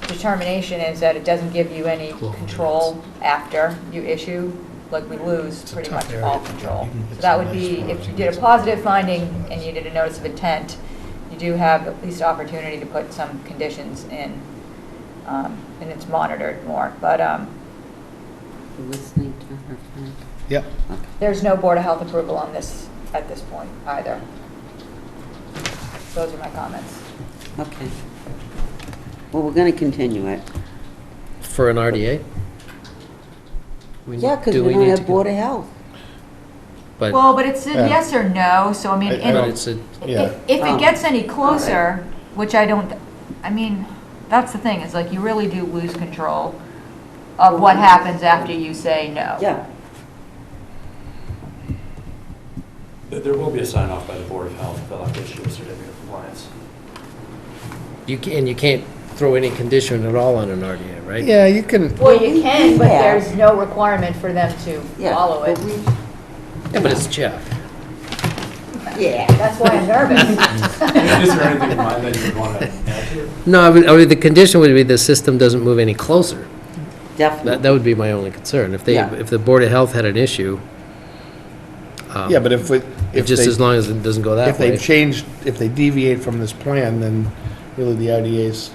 determination is that it doesn't give you any control after you issue, like we lose pretty much all control. So that would be, if you did a positive finding and you did a notice of intent, you do have at least opportunity to put some conditions in, and it's monitored more. But Listening to her friend. Yep. there's no Board of Health approval on this at this point either. Those are my comments. Okay. Well, we're gonna continue it. For an RDA? Yeah, because Do we don't need have to Board of Health. But, Well, but it's a Yeah. yes or no, so I mean, I don't- but it's a, Yeah. if Oh. it gets any closer, which I don't, I mean, that's the thing, is like you really do lose control of what happens after you say no. Yeah. There will be a sign off by the Board of Health, they'll have to issue a certificate of compliance. you can't throw any condition at all on an RDA, right? Yeah, you can, Well, you can, but Yeah. there's no requirement for them to Yeah. follow it. but we- Yeah, but it's Jeff. Yeah. That's why I'm nervous. Is there anything in mind that you would want to add to it? No, I mean, the condition would be the system doesn't move any closer. Definitely. That would be my only concern. If Yeah. if the Board of Health had an issue, yeah, but if just as they, long as it doesn't go that if way. they've changed, if they deviate from this plan, then really the RDA's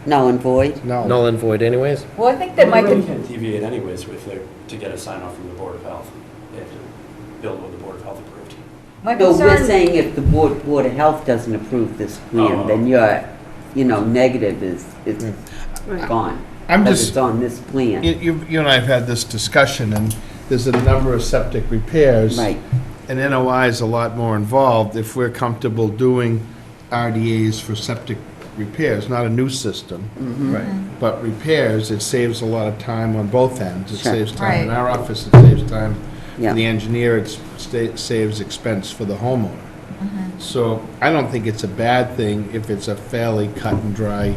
Null and void? null. Null and void anyways? Well, I think that Well, might, they really can't deviate anyways if they're, to get a sign off from the Board of Health. They have to build what the Board of Health approved. my No, we're concern, saying if the Board of Health doesn't approve this plan, Oh. then your, negative is Right. gone. I'm Because just, it's on this plan. you and I have had this discussion, and there's a number of septic repairs. Right. And NOI is a lot more involved if we're comfortable doing RDAs for septic repairs, not a new system. Right. But repairs, it saves a lot of time on both ends. It Sure. saves time in Right. our office, it saves time Yeah. for the engineer, it saves expense for the homeowner. So I don't think it's a bad thing if it's a fairly cut and dry,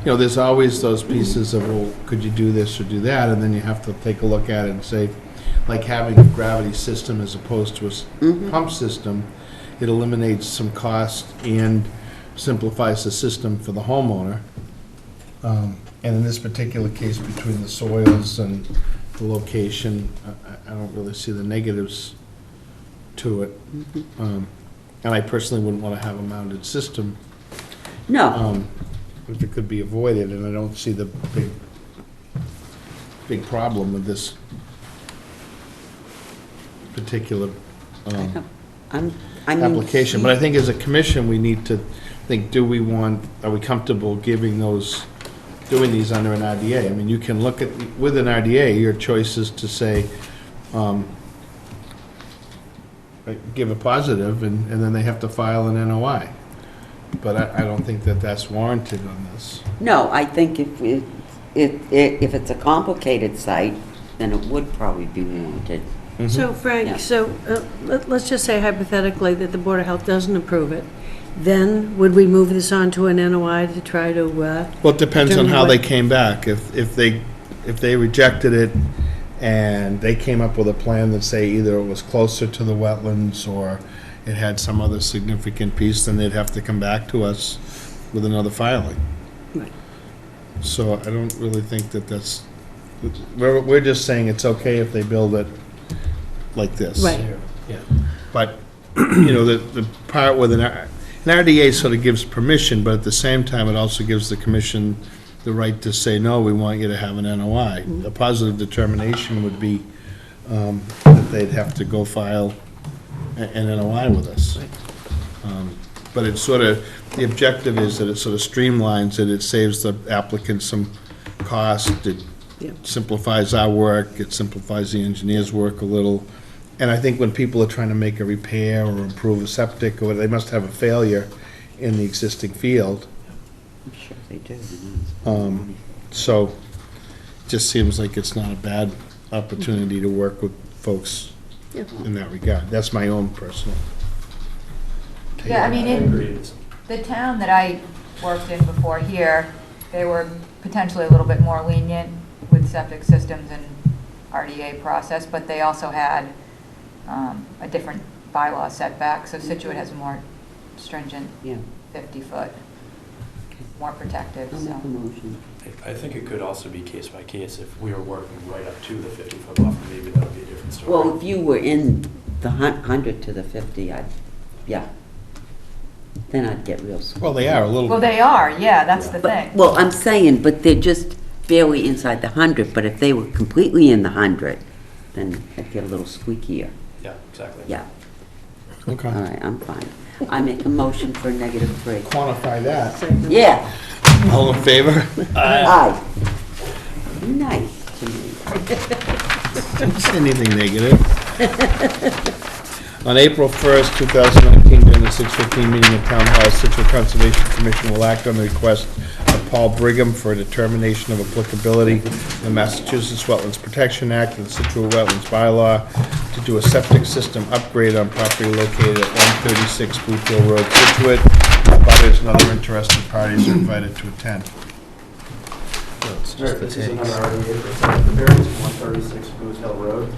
there's always those pieces of, well, could you do this or do that? And then you have to take a look at it and say, like having a gravity system as opposed to a pump system, it eliminates some cost and simplifies the system for the homeowner. And in this particular case, between the soils and the location, I don't really see the negatives to it. And I personally wouldn't want to have a mounted system No, if it could be avoided, and I don't see the big problem with this particular I mean. application. But I think as a commission, we need to think, are we comfortable doing these under an RDA? I mean, you can look at, with an RDA, your choice is to say, give a positive, and then they have to file an NOI. But I don't think that that's warranted on this. No, I think if it's a complicated site, then it would probably be warranted. So Frank, let's just say hypothetically that the Board of Health doesn't approve it. Then would we move this on to an NOI to try to, Well, it depends on determine how what- they came back. If they rejected it and they came up with a plan that say either it was closer to the wetlands or it had some other significant piece, then they'd have to come back to us with another filing. Right. So I don't really think that that's, we're just saying it's okay if they build it like this. Right. Yeah. But, the part with an RDA sort of gives permission, but at the same time, it also gives the commission the right to say, no, we want you to have an NOI. A positive determination would be that they'd have to go file an NOI with us. But it's sort of, the objective is that it sort of streamlines it, it saves the applicant some cost, it Yeah. simplifies our work, it simplifies the engineer's work a little. And I think when people are trying to make a repair or improve a septic, or they must have a failure in the existing field. I'm sure they do. So, it just seems like it's not a bad opportunity to work with folks in that regard. That's my own personal. take. Yeah, I mean, I in agree. the town that I worked in before here, they were potentially a little bit more lenient with septic systems and RDA process, but they also had a different bylaw setback, so Scituate has a more stringent Yeah, 50-foot, more protective, I'll so. make a motion. I think it could also be case by case. If we were working right up to the 50-foot buffer, maybe that would be a different story. Well, if you were in the 100 to the 50, then I'd get real squeaky. Well, they are a little. Well, they are, yeah, that's the thing. Well, I'm saying, but they're just barely inside the 100, but if they were completely in the 100, then I'd get a little squeakier. Yeah, exactly. Yeah, Okay. all right, I'm fine. I make a motion for -3. Quantify that. Yeah, All in favor? aye. Nice to me. Didn't say anything negative. On April 1st, 2019, during the 6:15 meeting in Town Hall, Scituate Conservation Commission will act on the request of Paul Brigham for a determination of applicability of the Massachusetts Wetlands Protection Act and the Scituate Wetlands Bylaw to do a septic system upgrade on property located at 136 Boothville Road, Scituate. Butters and other interested parties are invited to attend. Sure, this is another RDA for septic repairs, 136 Goose Hill Road.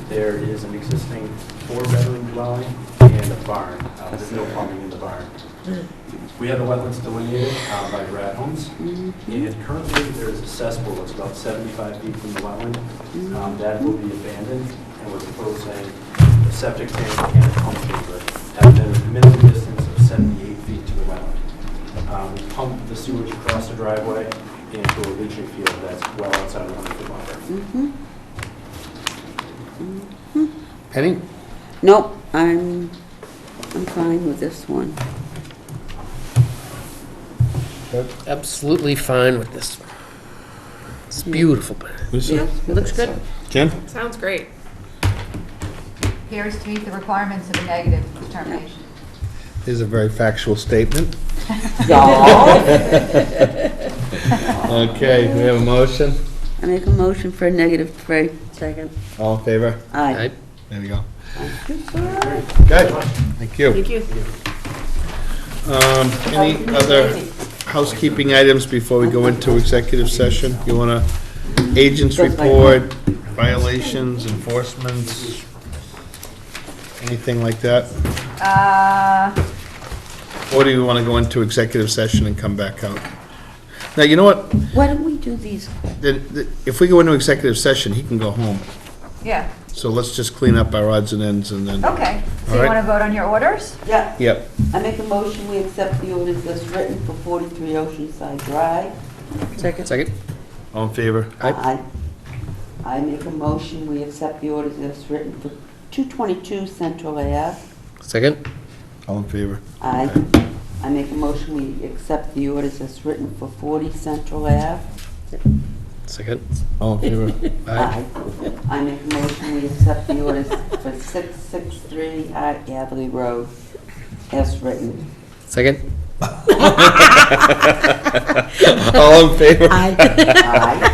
There is an existing 4-bedroom dwelling and a barn. There's no plumbing in the barn. We have the wetlands delineated by Brad Holmes, and currently there is a cesspool that's about 75 feet from the wetland. That will be abandoned, and we're proposing a septic tank and a pump chamber at a minimum distance of 78 feet to the wetland. We pump the sewage across the driveway into a leaching field that's well outside of the 100-foot buffer. Penny? Nope, I'm fine with this one. Absolutely fine with this. It's beautiful. Lisa? Looks good. Jen? Sounds great. Appears to meet the requirements of a negative determination. Here's a very factual statement. Y'all, Okay, we have a motion. I make a motion for -3. Second. All in favor? Aye. There we go. Good, sir. Good, thank you. Thank you. Any other housekeeping items before we go into executive session? You want to, agents report, violations, enforcements, anything like that? Or do you want to go into executive session and come back out? Now, you know what? Why don't we do these? If we go into executive session, he can go home. Yeah, So let's just clean up our odds and ends and then, okay. So All you right. want to vote on your orders? Yeah, yep. I make a motion, we accept the orders as written for 43 Oceanside Drive. Second? All in favor? Aye. I make a motion, we accept the orders as written for 222 Central Ave. Second? All in favor? Aye. I make a motion, we accept the orders as written for 40 Central Ave. Second? All in favor? Aye. I make a motion, we accept the orders for 663 Hart Hadley Road as written. Second? All in favor? Aye. Aye.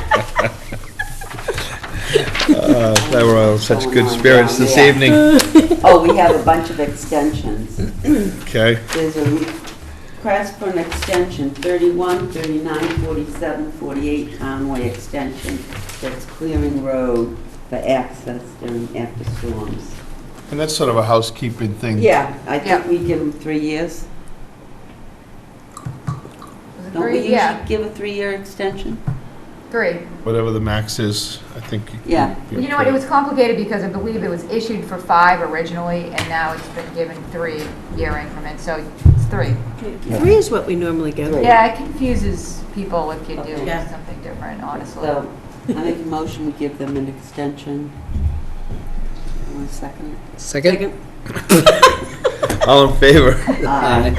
They were all such good Going on spirits down this there. evening. Oh, we have a bunch of extensions. Okay, There's a request for an extension, 31, 39, 47, 48 Conway Extension. That's clearing road for access after storms. and that's sort of a housekeeping thing. Yeah, I think Yeah. we give them 3 years. Don't we Yeah, usually give a 3-year extension? 3. Whatever the max is, I think. Yeah. You know what, it was complicated because I believe it was issued for 5 originally, and now it's been given 3-year increments, so it's 3. 3 is what we normally give. Three. Yeah, it confuses people if you do Yeah. something different, honestly. So, I make a motion, we give them an extension. Want a second? Second? All in favor? Aye.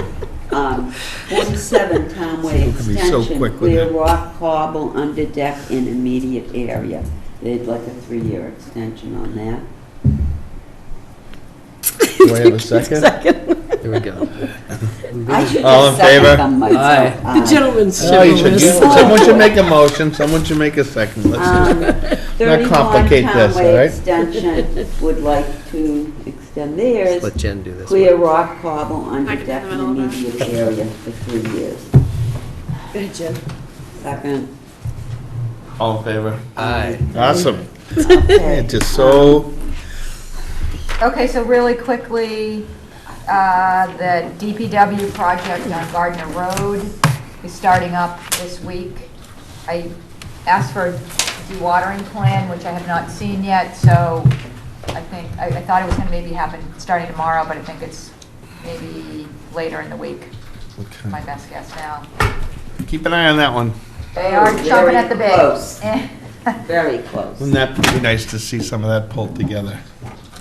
47 Conway People can be so Extension, quick with clear it. rock cobble under deck in immediate area. They'd like a 3-year extension on that. Do I have a second? Here we go. I should All just in favor? second them myself. The gentleman's Oh, you should, chivalrous. someone should make a motion, someone should make a second. Let's 31 complicate this, all Conway right? Extension would like to extend theirs. Let Jen do this. Clear rock cobble under I can deck in in the middle of immediate area for 3 years. Good, Jen. Second. All in favor? Aye. Awesome. Okay. It is so, Okay, so really quickly, the DPW project on Gardner Road is starting up this week. I asked for a dewatering plan, which I have not seen yet, so I thought it was gonna maybe happen starting tomorrow, but I think it's maybe later in the week, my best guess now. keep an eye on that one. They are Very chomping at the bit. close. Very close. Wouldn't that be nice to see some of that pulled together?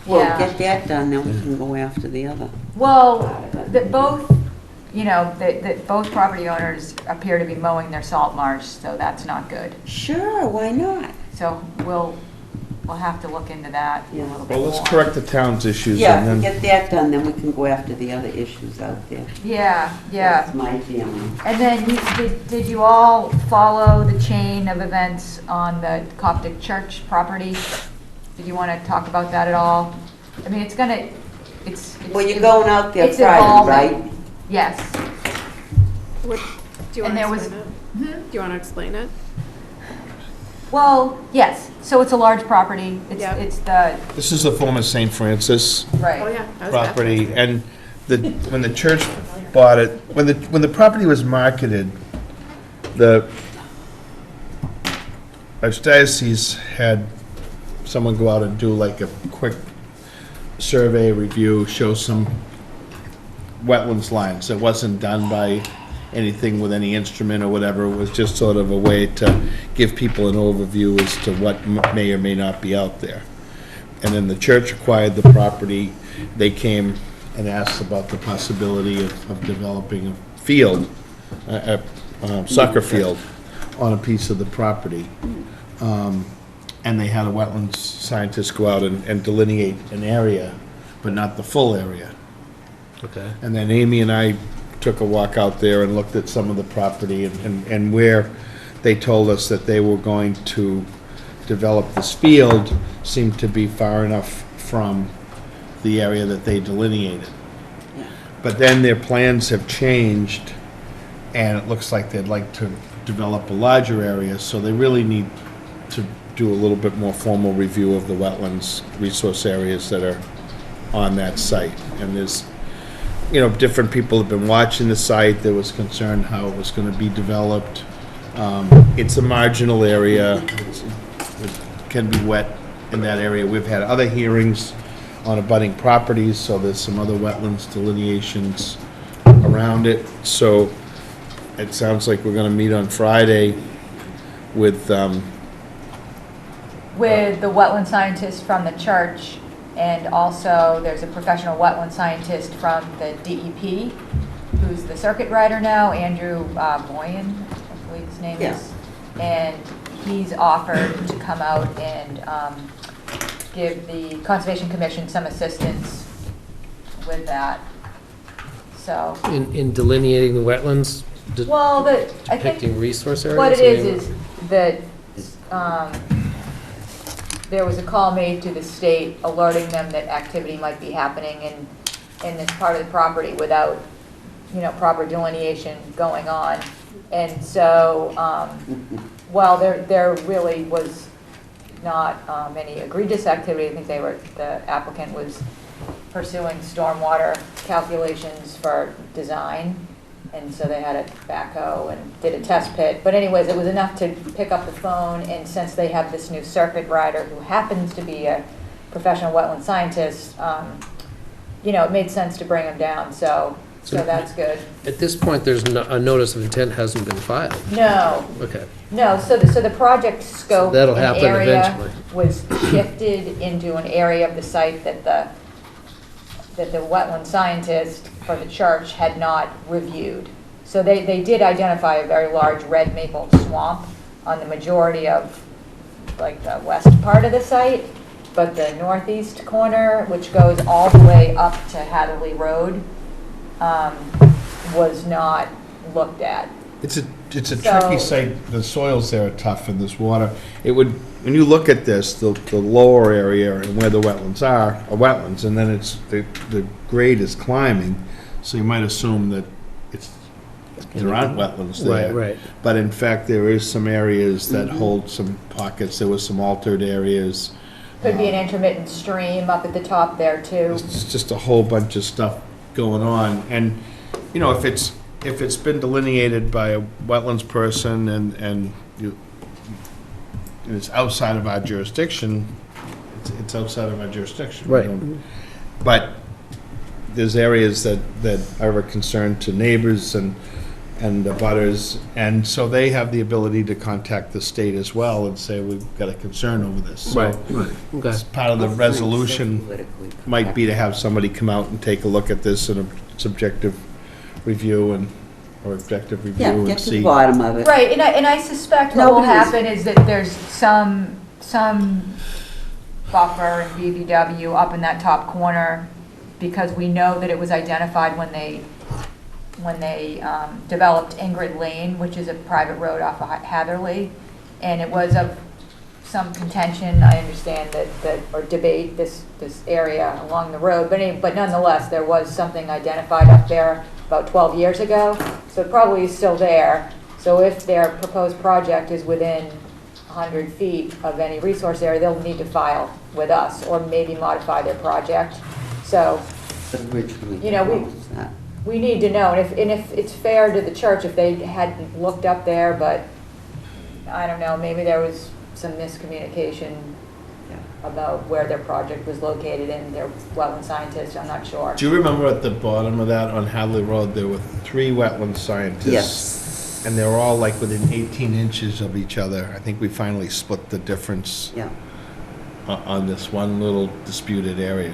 Well, Yeah. get that done, then we can go after the other. Well, both, both property owners appear to be mowing their salt marsh, so that's not good. Sure, why not? So we'll have to look into that a Yeah. little bit Well, let's more. correct the town's issues Yeah, if we and then, get that done, then we can go after the other issues out there. Yeah, That's my feeling. And then did you all follow the chain of events on the Coptic Church property? Did you want to talk about that at all? I mean, it's. Well, you're going out there it's Friday, evolving. right? Yes. What, do you And want there to was- explain it? Do you want to explain it? Well, yes, so it's a large property. Yeah. It's the, this is the former St. Francis right. Oh, yeah. I was property, baptized and when the church bought it, when the property was marketed, the Archdiocese had someone go out and do like a quick survey review, show some wetlands lines. It wasn't done by anything with any instrument or whatever. It was just sort of a way to give people an overview as to what may or may not be out there. And then the church acquired the property. They came and asked about the possibility of developing a field, a soccer field, on a piece of the property. And they had a wetlands scientist go out and delineate an area, but not the full area. Okay. And then Amy and I took a walk out there and looked at some of the property and where they told us that they were going to develop this field seemed to be far enough from the area that they delineated. But then their plans have changed, and it looks like they'd like to develop a larger area, so they really need to do a little bit more formal review of the wetlands resource areas that are on that site. And there's, different people have been watching the site. There was concern how it was going to be developed. It's a marginal area. It can be wet in that area. We've had other hearings on abutting properties, so there's some other wetlands delineations around it. So it sounds like we're going to meet on Friday with the wetland scientist from the church, and also there's a professional wetland scientist from the DEP, who's the circuit rider now, Andrew Boyan, I believe his name is. And he's offered to come out and give the Conservation Commission some assistance with that. So, In delineating the wetlands, well, I think depicting resource areas? what it I mean, is that there was a call made to the state alerting them that activity might be happening in this part of the property without, proper delineation going on. And so, while there really was not any egregious activity, I think the applicant was pursuing stormwater calculations for design, and so they had a backhoe and did a test pit. But anyways, it was enough to pick up the phone, and since they have this new circuit rider who happens to be a professional wetland scientist, it made sense to bring him down, so that's good. At this point, there's a notice of intent hasn't been filed. No, Okay. no, so the project scope that'll and happen area eventually. was shifted into an area of the site that the wetland scientist for the church had not reviewed. So they did identify a very large red maple swamp on the majority of, like, the west part of the site, but the northeast corner, which goes all the way up to Hatherley Road, was not looked at. It's a So- tricky site, the soils there are tough in this water. It would, when you look at this, the lower area and where the wetlands are wetlands, and then the grade is climbing, so you might assume that there aren't wetlands there. Right. But in fact, there is some areas that hold some pockets, there was some altered areas. Could be an intermittent stream up at the top there too. It's just a whole bunch of stuff going on, and, if it's been delineated by a wetlands person and it's outside of our jurisdiction, it's outside of our jurisdiction. We Right. don't- But there's areas that are of a concern to neighbors and the butters, and so they have the ability to contact the state as well and say, we've got a concern over this. So Okay. as part of the resolution might be to have somebody come out and take a look at this in a subjective review or objective review Yeah, and get to the see. bottom of it. Right, and I suspect what will Nobody's- happen is that there's some buffer and BBW up in that top corner, because we know that it was identified when they developed Ingrid Lane, which is a private road off of Hatherley, and it was of some contention, I understand, or debate, this area along the road, but nonetheless, there was something identified up there about 12 years ago, so it probably is still there. So if their proposed project is within 100 feet of any resource area, they'll need to file with us, or maybe modify their project. So we need to know, and if it's fair to the church, if they hadn't looked up there, but I don't know, maybe there was some miscommunication about where their project was located and their wetland scientist, I'm not sure. Do you remember at the bottom of that on Hadley Road, there were 3 wetland scientists? Yes. And they were all like within 18 inches of each other. I think we finally split the difference Yeah. on this one little disputed area.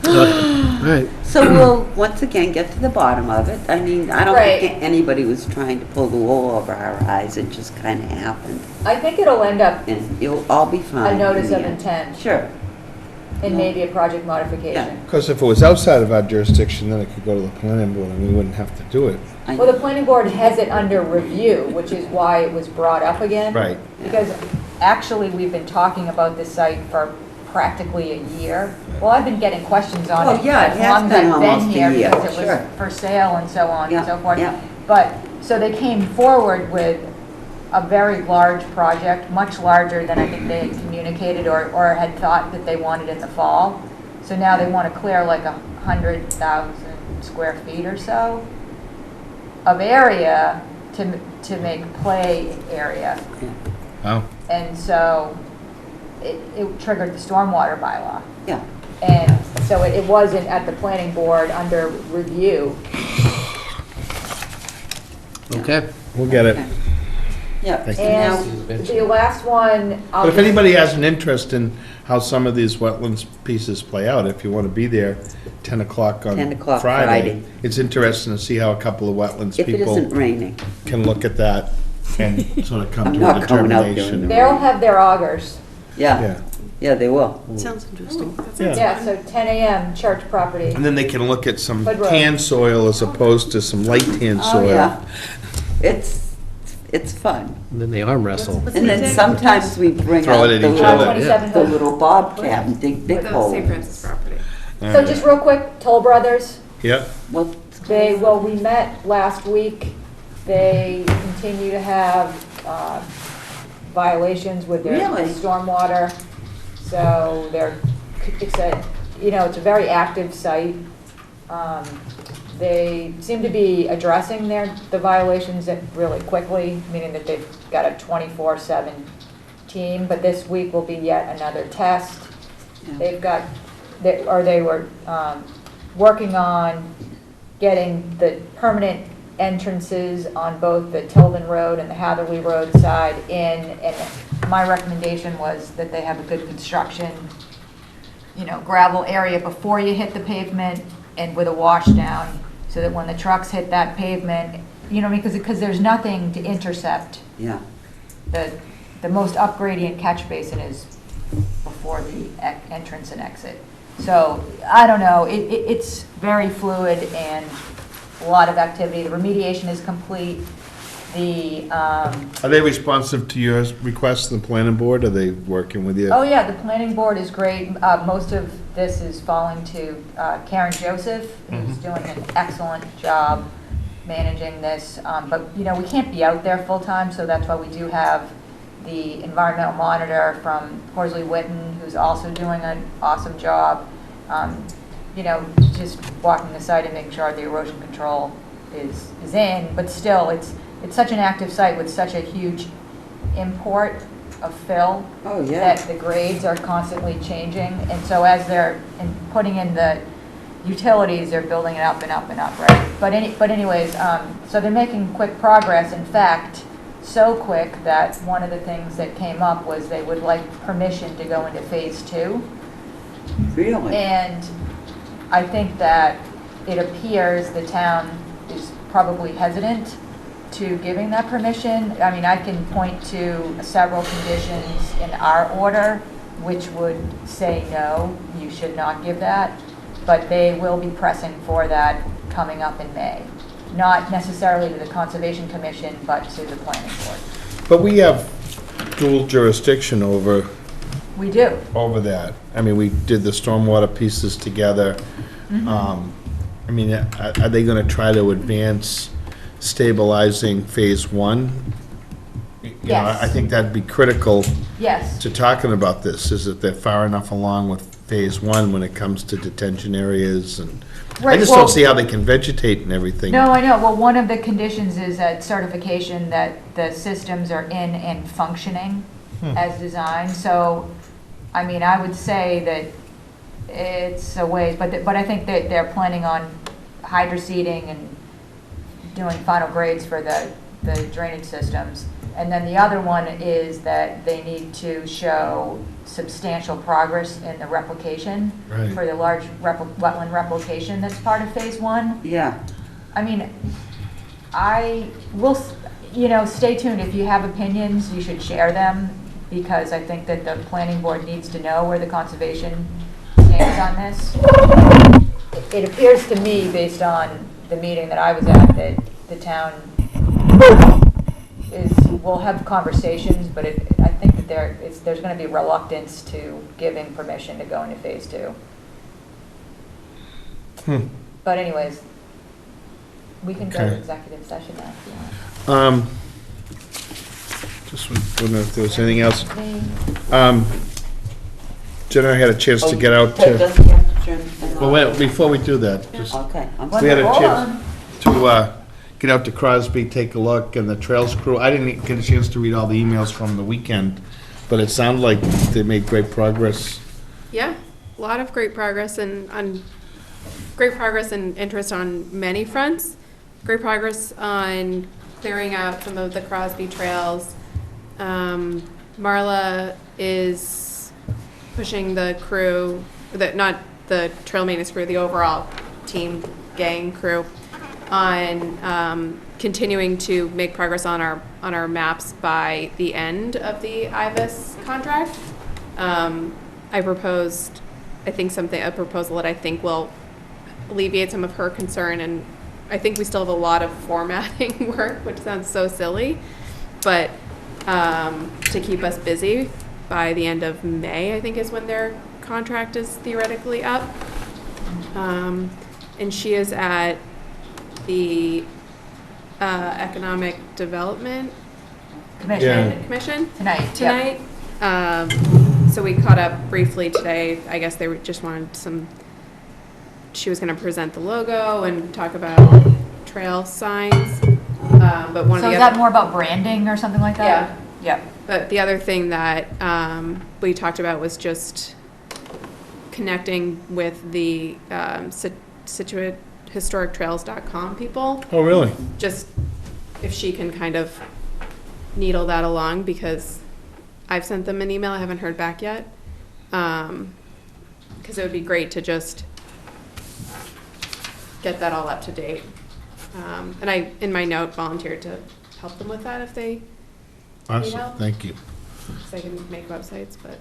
Right. So we'll, once again, get to the bottom of it. I mean, I don't Right. think anybody was trying to pull the wool over our eyes. It just kind of happened. I think it'll end up And you'll all be fine. a notice in the of end. intent Sure. and maybe a project modification. Because if it was outside of our jurisdiction, then it could go to the planning board and we wouldn't have to do it. Well, the planning board has it under review, which is why it was brought up again. Right. Because actually, we've been talking about this site for practically a year. Well, I've been getting questions on Oh, it. yeah, it as has long as been I've been almost a here year, because it was sure. for sale and so on and so Yeah, forth. yeah. But, so they came forward with a very large project, much larger than I think they had communicated or had thought that they wanted in the fall. So now they want to clear like 100,000 square feet or so of area to make play area. Oh. And so it triggered the stormwater bylaw. Yeah. And so it wasn't at the planning board under review. Okay. We'll get it. Yeah. Thank you. And the last one, I'll But if just- anybody has an interest in how some of these wetlands pieces play out, if you want to be there 10 o'clock on 10 o'clock Friday, Friday. it's interesting to see how a couple of wetlands If it isn't people raining. can look at that and sort of come I'm to a not coming out during determination. the they'll have their augers. Yeah. Yeah. Yeah, they will. Sounds interesting. Yeah. Yeah, so 10 a.m. church property. And then they can look at some Good road. tan soil as opposed to some light tan Oh, soil. yeah. It's It's fun. And then they arm wrestle. And then sometimes we bring Throw out it at the each other. little, 27 the little bobcat and dig big The holes. St. Francis property. So just real quick, Toll Brothers, Yeah, Well, we met last week. They continue to have violations with their Really? stormwater. So it's a very active site. They seem to be addressing the violations really quickly, meaning that they've got a 24/7 team, but this week will be yet another test. Yeah. They were working on getting the permanent entrances on both the Tilden Road and the Hatherley Road side in, and my recommendation was that they have a good construction, gravel area before you hit the pavement and with a wash down, so that when the trucks hit that pavement, because there's nothing to intercept. yeah. The most up-gradient catch basin is before the entrance and exit. So, I don't know, it's very fluid and a lot of activity. The remediation is complete. are they responsive to your requests, the planning board? Are they working with you? Oh, yeah, the planning board is great. Most of this is falling to Karen Joseph, who's doing an excellent job managing this. But, we can't be out there full-time, so that's why we do have the environmental monitor from Horsley Witten, who's also doing an awesome job. Just walking the site and making sure the erosion control is in, but still, it's such an active site with such a huge import of fill. Oh, yeah. That the grades are constantly changing, and so as they're putting in the utilities, they're building it up and up and up, right? But anyways, so they're making quick progress. In fact, so quick that one of the things that came up was they would like permission to go into phase 2. Really? And I think that it appears the town is probably hesitant to giving that permission. I mean, I can point to several conditions in our order which would say, no, you should not give that, but they will be pressing for that coming up in May. Not necessarily to the Conservation Commission, but to the planning board. But we have dual jurisdiction over We do. that. I mean, we did the stormwater pieces together. I mean, are they gonna try to advance stabilizing phase 1? Yes. I think that'd be critical Yes. to talking about this, is that they're far enough along with phase 1 when it comes to detention areas, and I Right, just well- don't see how they can vegetate and everything. No, I know. Well, one of the conditions is that certification that the systems are in and functioning as designed. So, I mean, I would say that it's a ways, but I think that they're planning on hydroseeding and doing final grades for the drainage systems. And then the other one is that they need to show substantial progress in the replication Right. for the large wetland replication that's part of phase 1. Yeah. I mean, I will, stay tuned. If you have opinions, you should share them, because I think that the planning board needs to know where the conservation stands on this. It appears to me, based on the meeting that I was at, that the town will have conversations, but I think that there's going to be reluctance to giving permission to go into phase 2. But anyways, we can go to Okay. executive session now if you want. Just wondering if there was anything else. Jen and I had a chance to get out Ted to, doesn't have to turn it well, on. wait, before we do that, just, Okay. I'm we had a Hold chance on. to get out to Crosby, take a look, and the Trails crew. I didn't get a chance to read all the emails from the weekend, but it sounded like they made great progress. Yeah, a lot of great progress and interest on many fronts. Great progress on clearing out some of the Crosby trails. Marla is pushing the crew, not the trail maintenance crew, the overall team, gang crew, on continuing to make progress on our maps by the end of the IVIS contract. I proposed, a proposal that I think will alleviate some of her concern, and I think we still have a lot of formatting work, which sounds so silly, but to keep us busy by the end of May, I think is when their contract is theoretically up. And she is at the Economic Development Commission Tonight. So we caught up briefly today. I guess they just wanted she was going to present the logo and talk about trail signs. But one of So the is other, that more about branding or something like that? Yeah. but the other thing that we talked about was just connecting with the Scituate historictrails.com people. Oh, really? Just if she can kind of needle that along, because I've sent them an email, I haven't heard back yet. Because it would be great to just get that all up to date. And I, in my note, volunteered to help them with that if they need Awesome, help. thank you. So I can make websites, but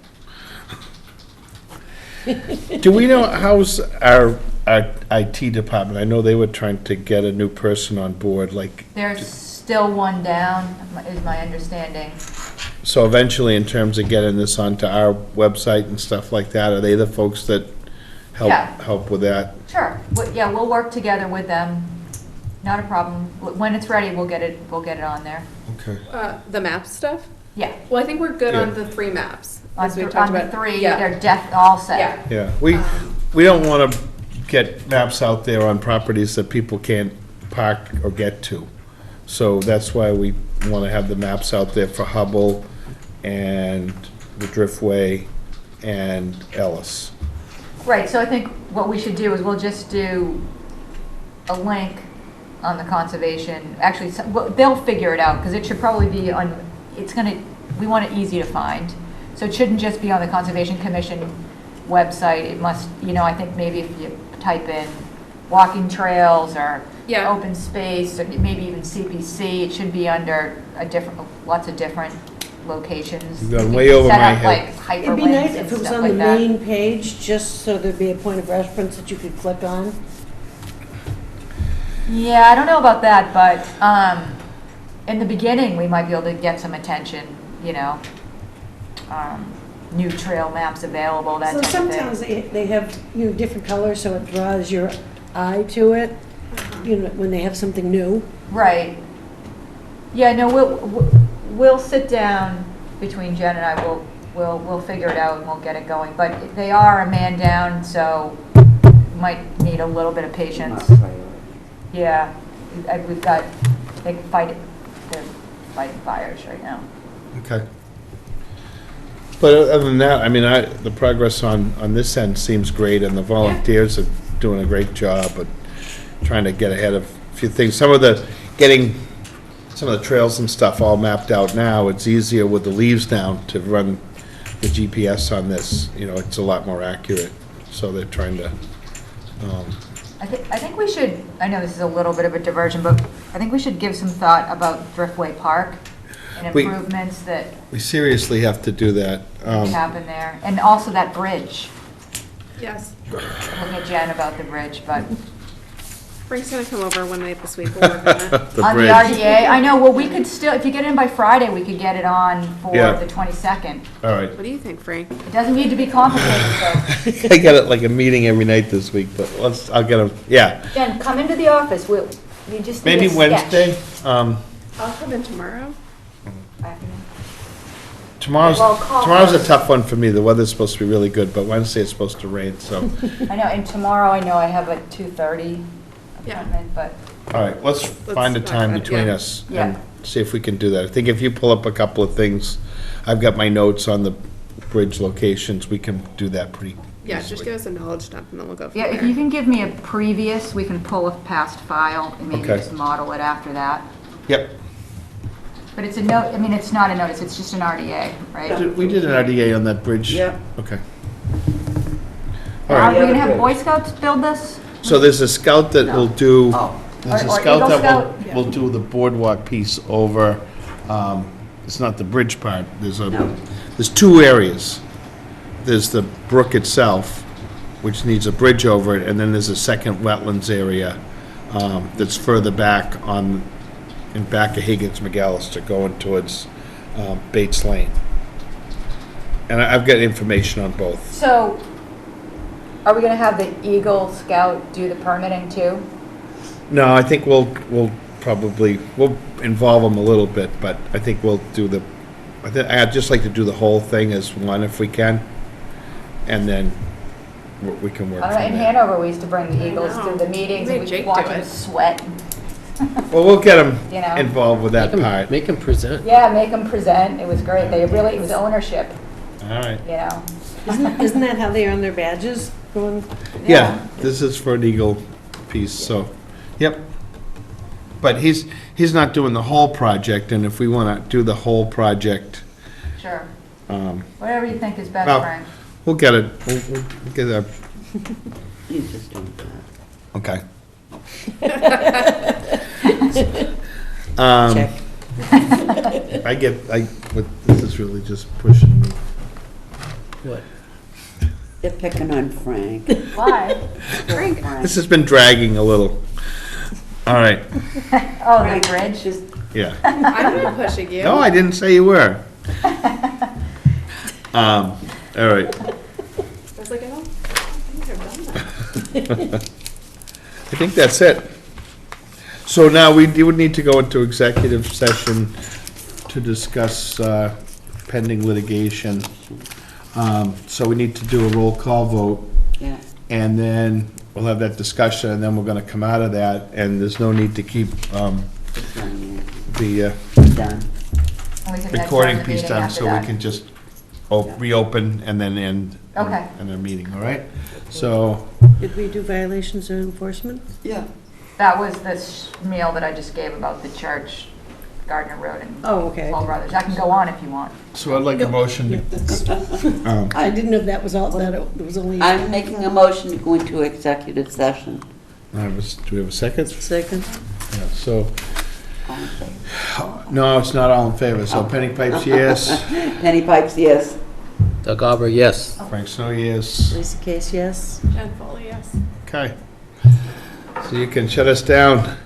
Do we know, how's our IT department? I know they were trying to get a new person on board, like, There's still one down, is my understanding. so eventually in terms of getting this onto our website and stuff like that, are they the folks that Yeah. help with that? Sure. Yeah, we'll work together with them. Not a problem. When it's ready, we'll get it on there. Okay. the map stuff. Yeah. Well, I think we're good on Yeah. the 3 maps. On as we th- talked on the about. 3, Yeah. they're all set. Yeah. Yeah, we don't want to get maps out there on properties that people can't park or get to. So that's why we want to have the maps out there for Hubble and the Driftway and Ellis. Right, so I think what we should do is we'll just do a link on the conservation, actually, they'll figure it out, because it should probably be on, we want it easy to find. So it shouldn't just be on the Conservation Commission website, it must, I think maybe if you type in walking trails or Yeah. open space, or maybe even CPC, it should be under lots of different locations. You've gone You way can over set my up, head. like, It'd be hyperlinks nice and if it was stuff on the like that. main page, just so there'd be a point of reference that you could click on. Yeah, I don't know about that, but in the beginning, we might be able to get some attention, new trail maps available, that So type of thing. sometimes they have, different colors, so it draws your eye to it, when they have something new. Right. Yeah, no, we'll sit down between Jen and I, we'll figure it out and we'll get it going. But they are a man down, so might need a little bit of patience. Yeah, we've got, they're fighting fires right now. Okay. But other than that, I mean, the progress on this end seems great, and the volunteers are doing a great job of trying to get ahead of a few things. Getting some of the trails and stuff all mapped out now, it's easier with the leaves down to run the GPS on this. It's a lot more accurate, so they're trying to, I think we should, I know this is a little bit of a diversion, but I think we should give some thought about Driftway Park and We- improvements that we seriously have to do that. happen there. And also that bridge. Yes. Look at Jen about the bridge, but Frank's gonna come over one night this week. We'll work on it. The on the bridge. RDA, I know, well, we could still, if you get it in by Friday, we could get it on for Yeah. the 22nd. All right. What do you think, Frank? It doesn't need to be complicated, so. I got it like a meeting every night this week, but I'll get them, yeah. Jen, come into the office, you just need Maybe a sketch. Wednesday. I'll come in tomorrow. Afternoon. Tomorrow's Well, call tomorrow's a us. tough one for me. The weather's supposed to be really good, but Wednesday it's supposed to rain, so. I know, and tomorrow I know I have a 2:30 Yeah. appointment, but, All right, let's find a talk time about it, between yeah. us Yeah. and see if we can do that. I think if you pull up a couple of things, I've got my notes on the bridge locations, we can do that pretty Yeah, just easily. give us a knowledge dump and then we'll go from yeah, there. if you can give me a previous, we can pull a past file and maybe Okay. just model it after that. Yep. But it's a note, I mean, it's not a notice, it's just an RDA, right? We did an RDA on that bridge. Yeah. Okay. All Are right, we gonna have Boy Scouts build this? so there's a scout that will do, there's a Or scout Eagle that Scout? will do the boardwalk piece over, it's not the bridge part, there's two areas. There's the brook itself, which needs a bridge over it, and then there's a second wetlands area that's further back in back of Higgins McAllister going towards Bates Lane. And I've got information on both. So, are we gonna have the Eagle Scout do the permitting too? No, I think we'll involve them a little bit, but I think we'll do I'd just like to do the whole thing as one if we can, and then we can work from In there. Hanover, we used to bring the Eagles know. to the meetings, and Make we'd Jake watch do them it. sweat. Well, we'll get them You know. involved with that part. Make them present. Yeah, make them present, it was great, it was ownership, All right. you know? Isn't that how they earn their badges? Going, Yeah, this is for an Eagle piece, so, yep. But he's not doing the whole project, and if we want to do the whole project, Sure. Whatever you think is best, well, Frank. we'll get it, we'll get a, You just don't. okay. Check. This is really just pushing me. What? They're picking on Frank. Why? Frank. This has been dragging a little. All right, Oh, the bridge? Just yeah. I'm not pushing you. No, I didn't say you were. All right. I was like, I don't think I've done that. I think that's it. So now you would need to go into executive session to discuss pending litigation. So we need to do a roll call vote, yeah. and then we'll have that discussion, and then we're gonna come out of that, and there's no need to keep It's done, the yeah. Done. And we can recording adjourn the piece meeting done, after so we that. can just reopen and then end. Okay. And a meeting, all right? So, did we do violations or enforcement? Yeah. That was the meal that I just gave about the church, Gardner Road and Oh, okay. Toll Brothers. I can go on if you want. I'd like a motion. I didn't know if that was all, that it was only. I'm making a motion to go into executive session. Do we have a second? Second. Yeah, so, no, it's not all in favor, so Penny Pipes, yes. Penny Pipes, yes. Doug Auber, yes. Frank Snow, yes. Lisa Case, yes. Jen Foley, yes. Okay. So you can shut us down.